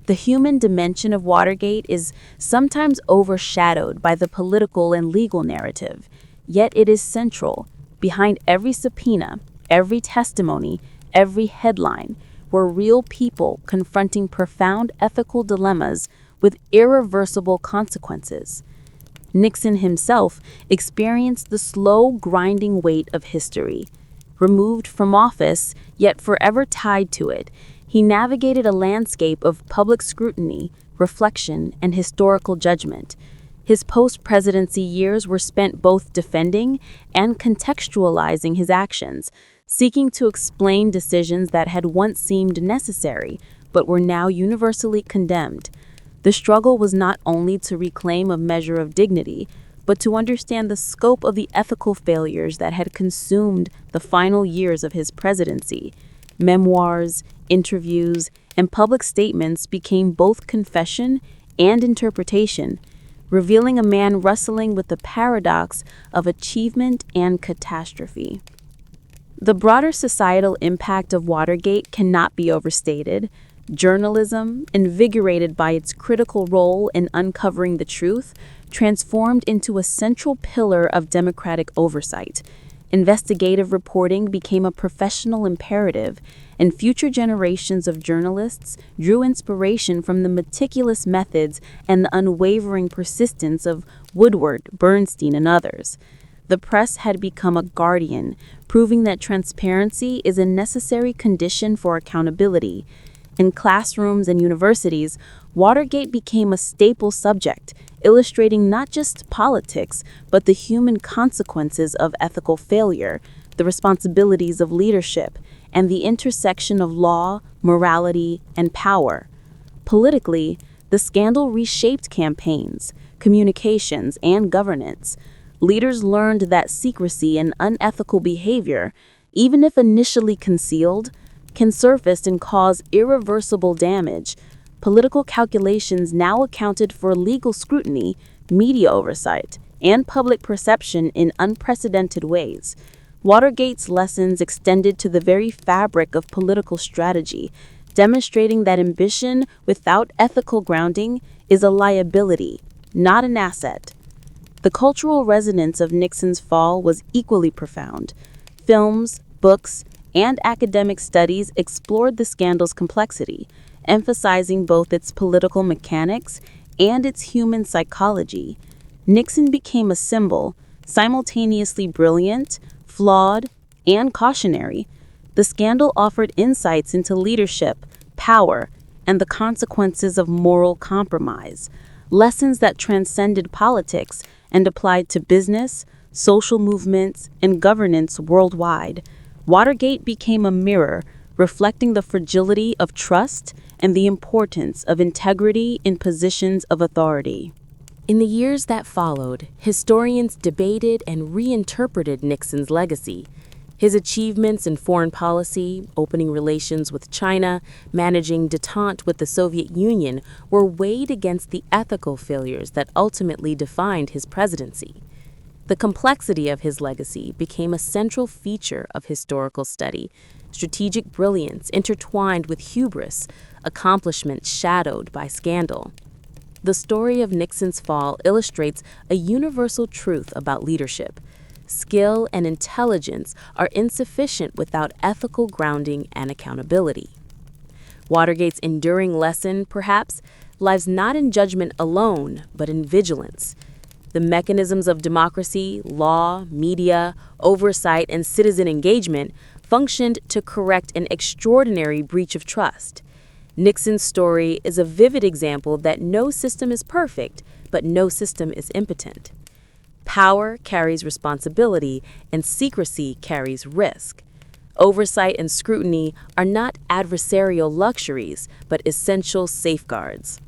The human dimension of Watergate is sometimes overshadowed by the political and legal narrative, yet it is central. Behind every subpoena, every testimony, every headline, were real people confronting profound ethical dilemmas with irreversible consequences. Nixon himself experienced the slow, grinding weight of history. Removed from office, yet forever tied to it, he navigated a landscape of public scrutiny, reflection, and historical judgment. His post-presidency years were spent both defending and contextualizing his actions, seeking to explain decisions that had once seemed necessary but were now universally condemned. The struggle was not only to reclaim a measure of dignity, but to understand the scope of the ethical failures that had consumed the final years of his presidency. Memoirs, interviews, and public statements became both confession and interpretation, revealing a man wrestling with the paradox of achievement and catastrophe. The broader societal impact of Watergate cannot be overstated. Journalism, invigorated by its critical role in uncovering the truth, transformed into a central pillar of democratic oversight. Investigative reporting became a professional imperative, and future generations of journalists drew inspiration from the meticulous methods and the unwavering persistence of Woodward, Bernstein, and others. The press had become a guardian, proving that transparency is a necessary condition for accountability. In classrooms and universities, Watergate became a staple subject, illustrating not just politics, but the human consequences of ethical failure, the responsibilities of leadership, and the intersection of law, morality, and power. Politically, the scandal reshaped campaigns, communications, and governance. Leaders learned that secrecy and unethical behavior, even if initially concealed, can surface and cause irreversible damage. Political calculations now accounted for legal scrutiny, media oversight, and public perception in unprecedented ways. Watergate's lessons extended to the very fabric of political strategy, demonstrating that ambition without ethical grounding is a liability, not an asset. The cultural resonance of Nixon's fall was equally profound. Films, books, and academic studies explored the scandal's complexity, emphasizing both its political mechanics and its human psychology. Nixon became a symbol, simultaneously brilliant, flawed, and cautionary. The scandal offered insights into leadership, power, and the consequences of moral compromise, lessons that transcended politics and applied to business, social movements, and governance worldwide. Watergate became a mirror, reflecting the fragility of trust and the importance of integrity in positions of authority. In the years that followed, historians debated and reinterpreted Nixon's legacy. His achievements in foreign policy, opening relations with China, managing détente with the Soviet Union, were weighed against the ethical failures that ultimately defined his presidency. The complexity of his legacy became a central feature of historical study, strategic brilliance intertwined with hubris, accomplishment shadowed by scandal. The story of Nixon's fall illustrates a universal truth about leadership. Skill and intelligence are insufficient without ethical grounding and accountability. Watergate's enduring lesson, perhaps, lies not in judgment alone, but in vigilance. The mechanisms of democracy, law, media, oversight, and citizen engagement functioned to correct an extraordinary breach of trust. Nixon's story is a vivid example that no system is perfect, but no system is impotent. Power carries responsibility, and secrecy carries risk. Oversight and scrutiny are not adversarial luxuries, but essential safeguards.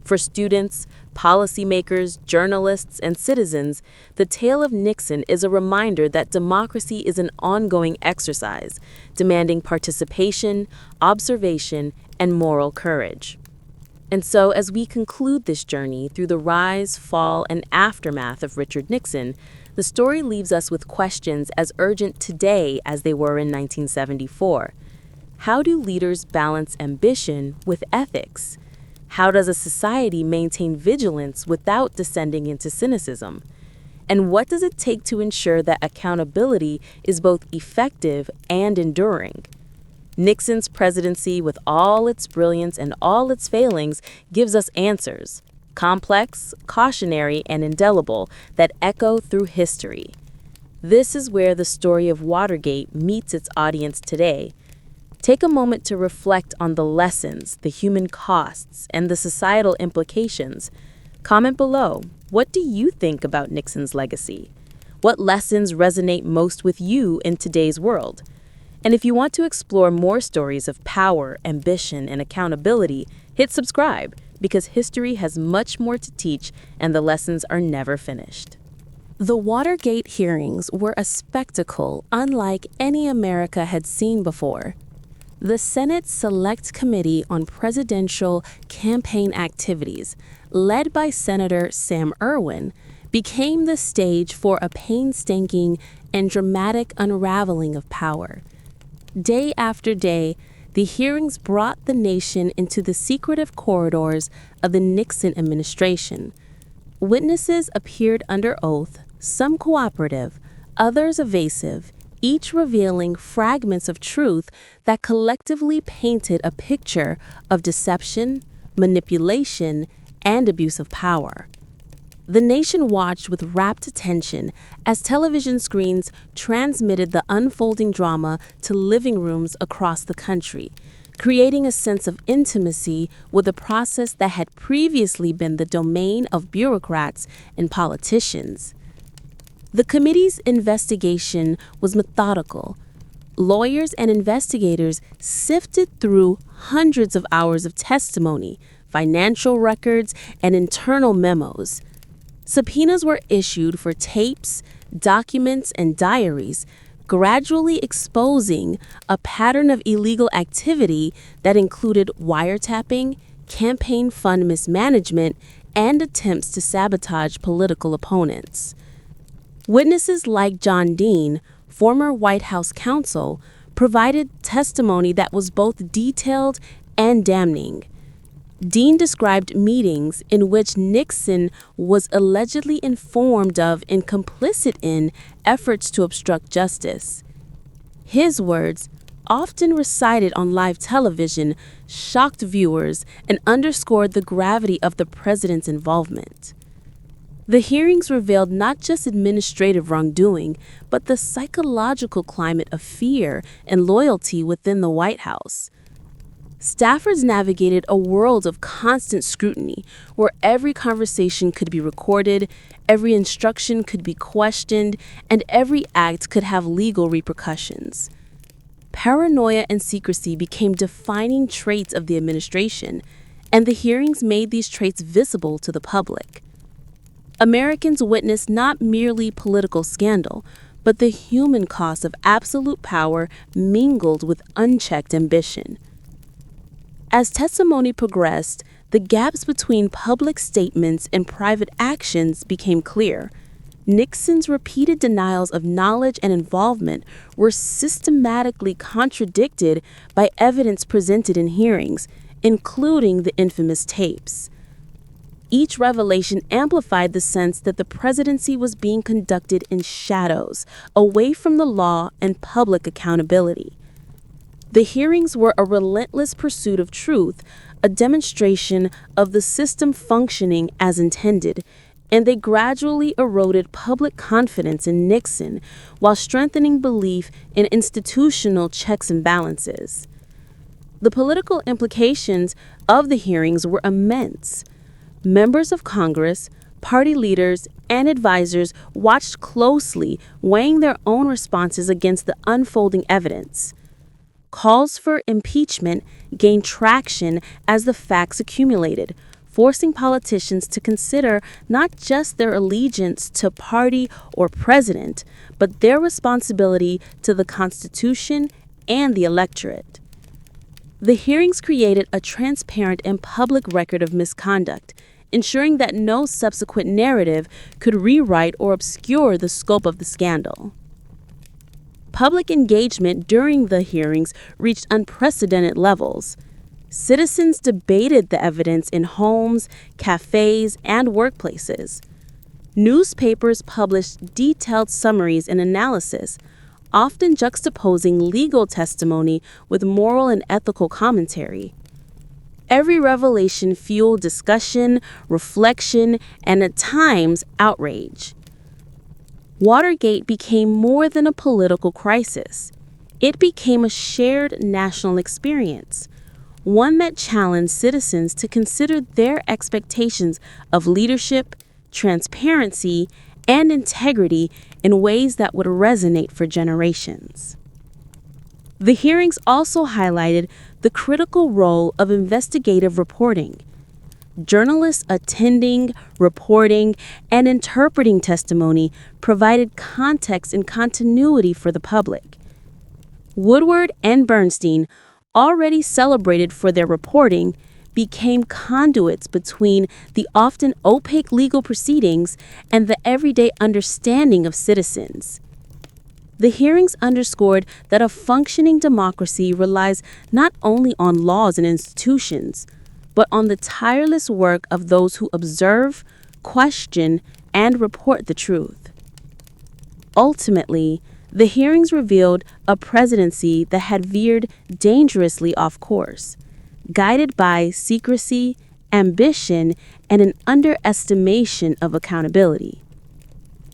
For students, policymakers, journalists, and citizens, the tale of Nixon is a reminder that democracy is an ongoing exercise, demanding participation, observation, and moral courage. And so, as we conclude this journey through the rise, fall, and aftermath of Richard Nixon, the story leaves us with questions as urgent today as they were in 1974. How do leaders balance ambition with ethics? How does a society maintain vigilance without descending into cynicism? And what does it take to ensure that accountability is both effective and enduring? Nixon's presidency, with all its brilliance and all its failings, gives us answers, complex, cautionary, and indelible, that echo through history. This is where the story of Watergate meets its audience today. Take a moment to reflect on the lessons, the human costs, and the societal implications. Comment below, what do you think about Nixon's legacy? What lessons resonate most with you in today's world? And if you want to explore more stories of power, ambition, and accountability, hit subscribe, because history has much more to teach and the lessons are never finished. The Watergate hearings were a spectacle unlike any America had seen before. The Senate's Select Committee on Presidential Campaign Activities, led by Senator Sam Erwin, became the stage for a painstaking and dramatic unraveling of power. Day after day, the hearings brought the nation into the secretive corridors of the Nixon administration. Witnesses appeared under oath, some cooperative, others evasive, each revealing fragments of truth that collectively painted a picture of deception, manipulation, and abuse of power. The nation watched with rapt attention as television screens transmitted the unfolding drama to living rooms across the country, creating a sense of intimacy with a process that had previously been the domain of bureaucrats and politicians. The committee's investigation was methodical. Lawyers and investigators sifted through hundreds of hours of testimony, financial records, and internal memos. Subpoenas were issued for tapes, documents, and diaries, gradually exposing a pattern of illegal activity that included wiretapping, campaign fund mismanagement, and attempts to sabotage political opponents. Witnesses like John Dean, former White House counsel, provided testimony that was both detailed and damning. Dean described meetings in which Nixon was allegedly informed of and complicit in efforts to obstruct justice. His words, often recited on live television, shocked viewers and underscored the gravity of the president's involvement. The hearings revealed not just administrative wrongdoing, but the psychological climate of fear and loyalty within the White House. Staffers navigated a world of constant scrutiny where every conversation could be recorded, every instruction could be questioned, and every act could have legal repercussions. Paranoia and secrecy became defining traits of the administration, and the hearings made these traits visible to the public. Americans witnessed not merely political scandal, but the human cost of absolute power mingled with unchecked ambition. As testimony progressed, the gaps between public statements and private actions became clear. Nixon's repeated denials of knowledge and involvement were systematically contradicted by evidence presented in hearings, including the infamous tapes. Each revelation amplified the sense that the presidency was being conducted in shadows, away from the law and public accountability. The hearings were a relentless pursuit of truth, a demonstration of the system functioning as intended, and they gradually eroded public confidence in Nixon while strengthening belief in institutional checks and balances. The political implications of the hearings were immense. Members of Congress, party leaders, and advisors watched closely, weighing their own responses against the unfolding evidence. Calls for impeachment gained traction as the facts accumulated, forcing politicians to consider not just their allegiance to party or president, but their responsibility to the Constitution and the electorate. The hearings created a transparent and public record of misconduct, ensuring that no subsequent narrative could rewrite or obscure the scope of the scandal. Public engagement during the hearings reached unprecedented levels. Citizens debated the evidence in homes, cafes, and workplaces. Newspapers published detailed summaries and analysis, often juxtaposing legal testimony with moral and ethical commentary. Every revelation fueled discussion, reflection, and at times outrage. Watergate became more than a political crisis. It became a shared national experience, one that challenged citizens to consider their expectations of leadership, transparency, and integrity in ways that would resonate for generations. The hearings also highlighted the critical role of investigative reporting. Journalists attending, reporting, and interpreting testimony provided context and continuity for the public. Woodward and Bernstein, already celebrated for their reporting, became conduits between the often opaque legal proceedings and the everyday understanding of citizens. The hearings underscored that a functioning democracy relies not only on laws and institutions, but on the tireless work of those who observe, question, and report the truth. Ultimately, the hearings revealed a presidency that had veered dangerously off course, guided by secrecy, ambition, and an underestimation of accountability.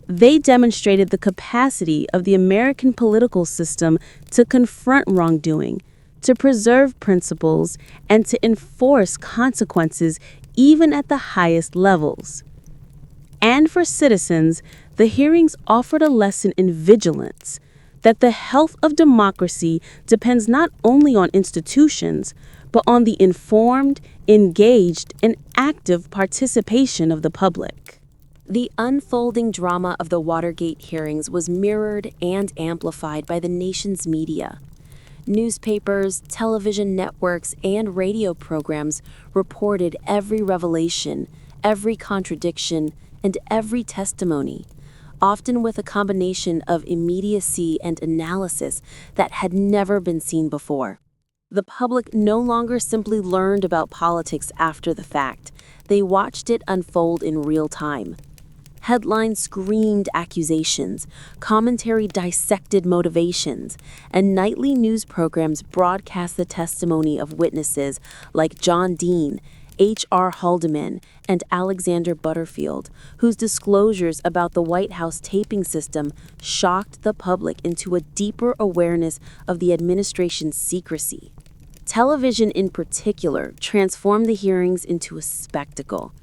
They demonstrated the capacity of the American political system to confront wrongdoing, to preserve principles, and to enforce consequences even at the highest levels. And for citizens, the hearings offered a lesson in vigilance, that the health of democracy depends not only on institutions, but on the informed, engaged, and active participation of the public. The unfolding drama of the Watergate hearings was mirrored and amplified by the nation's media. Newspapers, television networks, and radio programs reported every revelation, every contradiction, and every testimony, often with a combination of immediacy and analysis that had never been seen before. The public no longer simply learned about politics after the fact. They watched it unfold in real time. Headlines screamed accusations, commentary dissected motivations, and nightly news programs broadcast the testimony of witnesses like John Dean, H.R. Haldeman, and Alexander Butterfield, whose disclosures about the White House taping system shocked the public into a deeper awareness of the administration's secrecy. Television, in particular, transformed the hearings into a spectacle.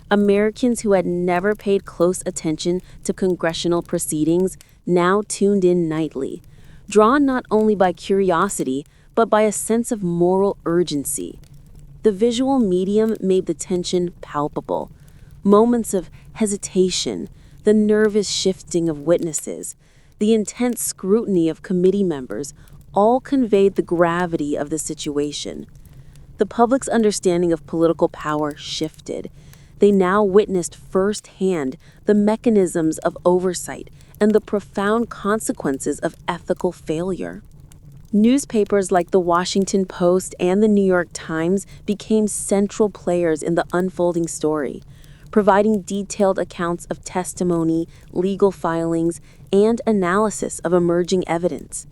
Americans who had never paid close attention to congressional proceedings now tuned in nightly, drawn not only by curiosity, but by a sense of moral urgency. The visual medium made the tension palpable. Moments of hesitation, the nervous shifting of witnesses, the intense scrutiny of committee members all conveyed the gravity of the situation. The public's understanding of political power shifted. They now witnessed firsthand the mechanisms of oversight and the profound consequences of ethical failure. Newspapers like the Washington Post and the New York Times became central players in the unfolding story, providing detailed accounts of testimony, legal filings, and analysis of emerging evidence.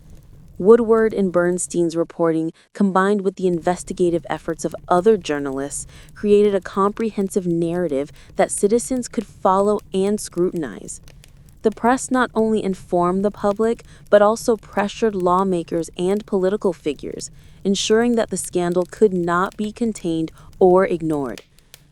Woodward and Bernstein's reporting, combined with the investigative efforts of other journalists, created a comprehensive narrative that citizens could follow and scrutinize. The press not only informed the public, but also pressured lawmakers and political figures, ensuring that the scandal could not be contained or ignored.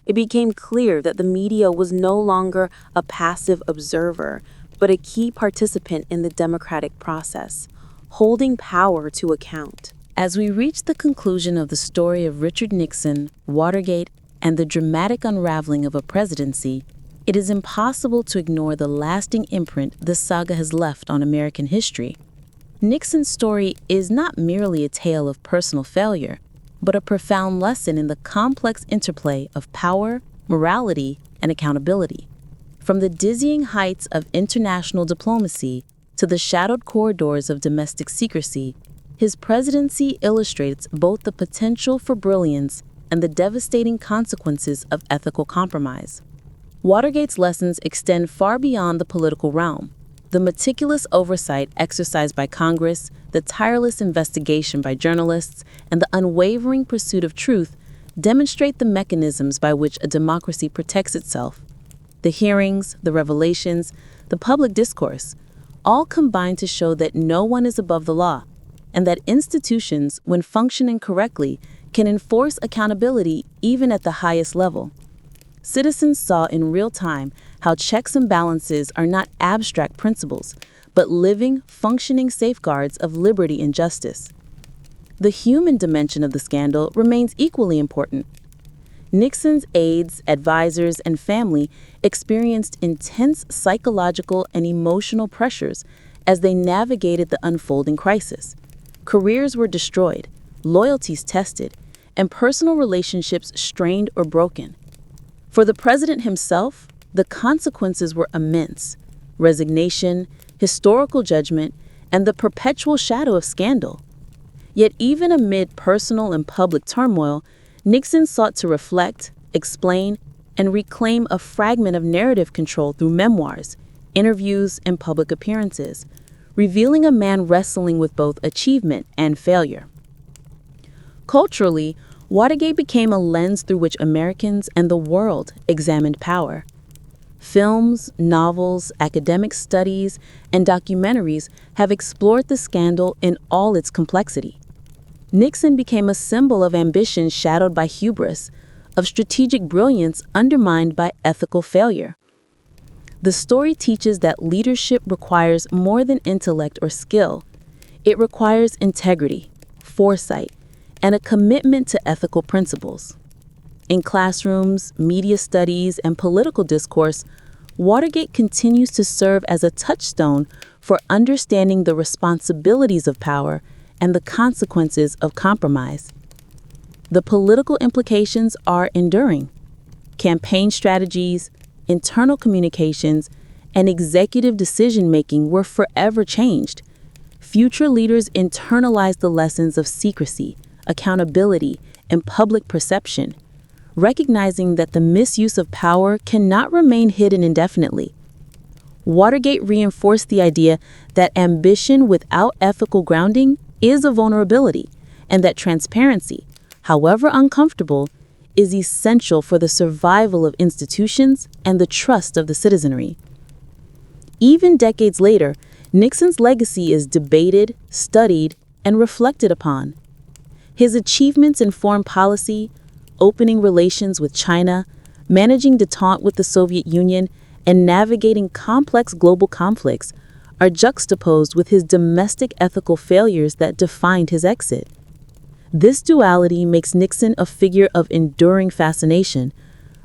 It became clear that the media was no longer a passive observer, but a key participant in the democratic process, holding power to account. As we reach the conclusion of the story of Richard Nixon, Watergate, and the dramatic unraveling of a presidency, it is impossible to ignore the lasting imprint this saga has left on American history. Nixon's story is not merely a tale of personal failure, but a profound lesson in the complex interplay of power, morality, and accountability. From the dizzying heights of international diplomacy to the shadowed corridors of domestic secrecy, his presidency illustrates both the potential for brilliance and the devastating consequences of ethical compromise. Watergate's lessons extend far beyond the political realm. The meticulous oversight exercised by Congress, the tireless investigation by journalists, and the unwavering pursuit of truth demonstrate the mechanisms by which a democracy protects itself. The hearings, the revelations, the public discourse all combine to show that no one is above the law, and that institutions, when functioning correctly, can enforce accountability even at the highest level. Citizens saw in real time how checks and balances are not abstract principles, but living, functioning safeguards of liberty and justice. The human dimension of the scandal remains equally important. Nixon's aides, advisors, and family experienced intense psychological and emotional pressures as they navigated the unfolding crisis. Careers were destroyed, loyalties tested, and personal relationships strained or broken. For the president himself, the consequences were immense: resignation, historical judgment, and the perpetual shadow of scandal. Yet even amid personal and public turmoil, Nixon sought to reflect, explain, and reclaim a fragment of narrative control through memoirs, interviews, and public appearances, revealing a man wrestling with both achievement and failure. Culturally, Watergate became a lens through which Americans and the world examined power. Films, novels, academic studies, and documentaries have explored the scandal in all its complexity. Nixon became a symbol of ambition shadowed by hubris, of strategic brilliance undermined by ethical failure. The story teaches that leadership requires more than intellect or skill. It requires integrity, foresight, and a commitment to ethical principles. In classrooms, media studies, and political discourse, Watergate continues to serve as a touchstone for understanding the responsibilities of power and the consequences of compromise. The political implications are enduring. Campaign strategies, internal communications, and executive decision-making were forever changed. Future leaders internalized the lessons of secrecy, accountability, and public perception, recognizing that the misuse of power cannot remain hidden indefinitely. Watergate reinforced the idea that ambition without ethical grounding is a vulnerability, and that transparency, however uncomfortable, is essential for the survival of institutions and the trust of the citizenry. Even decades later, Nixon's legacy is debated, studied, and reflected upon. His achievements in foreign policy, opening relations with China, managing détente with the Soviet Union, and navigating complex global conflicts are juxtaposed with his domestic ethical failures that defined his exit. This duality makes Nixon a figure of enduring fascination,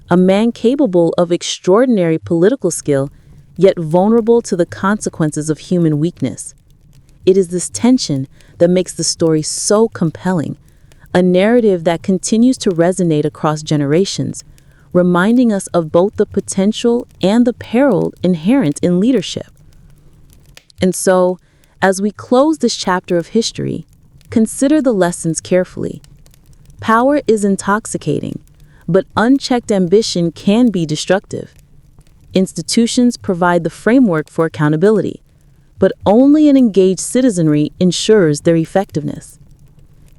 a man capable of extraordinary political skill, yet vulnerable to the consequences of human weakness. It is this tension that makes the story so compelling, a narrative that continues to resonate across generations, reminding us of both the potential and the peril inherent in leadership. And so, as we close this chapter of history, consider the lessons carefully. Power is intoxicating, but unchecked ambition can be destructive. Institutions provide the framework for accountability, but only an engaged citizenry ensures their effectiveness.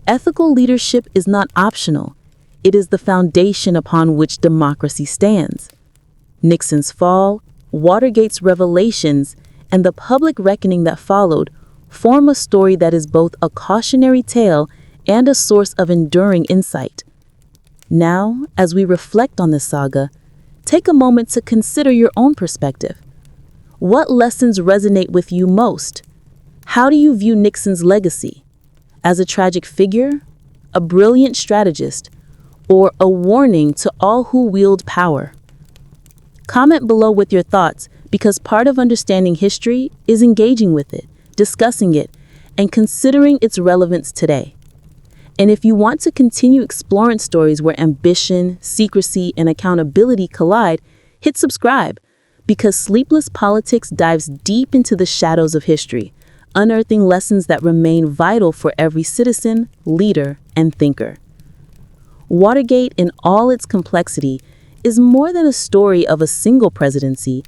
Ethical leadership is not optional. It is the foundation upon which democracy stands. Nixon's fall, Watergate's revelations, and the public reckoning that followed form a story that is both a cautionary tale and a source of enduring insight. Now, as we reflect on this saga, take a moment to consider your own perspective. What lessons resonate with you most? How do you view Nixon's legacy? As a tragic figure, a brilliant strategist, or a warning to all who wield power? Comment below with your thoughts, because part of understanding history is engaging with it, discussing it, and considering its relevance today. And if you want to continue exploring stories where ambition, secrecy, and accountability collide, hit subscribe, because Sleepless Politics dives deep into the shadows of history, unearthing lessons that remain vital for every citizen, leader, and thinker. Watergate, in all its complexity, is more than a story of a single presidency.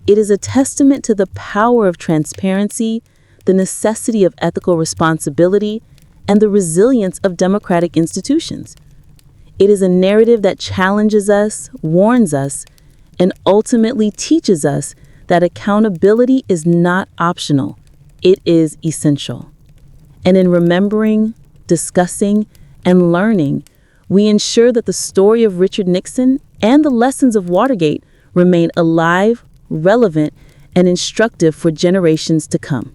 It is a testament to the power of transparency, the necessity of ethical responsibility, and the resilience of democratic institutions. It is a narrative that challenges us, warns us, and ultimately teaches us that accountability is not optional. It is essential. And in remembering, discussing, and learning, we ensure that the story of Richard Nixon and the lessons of Watergate remain alive, relevant, and instructive for generations to come.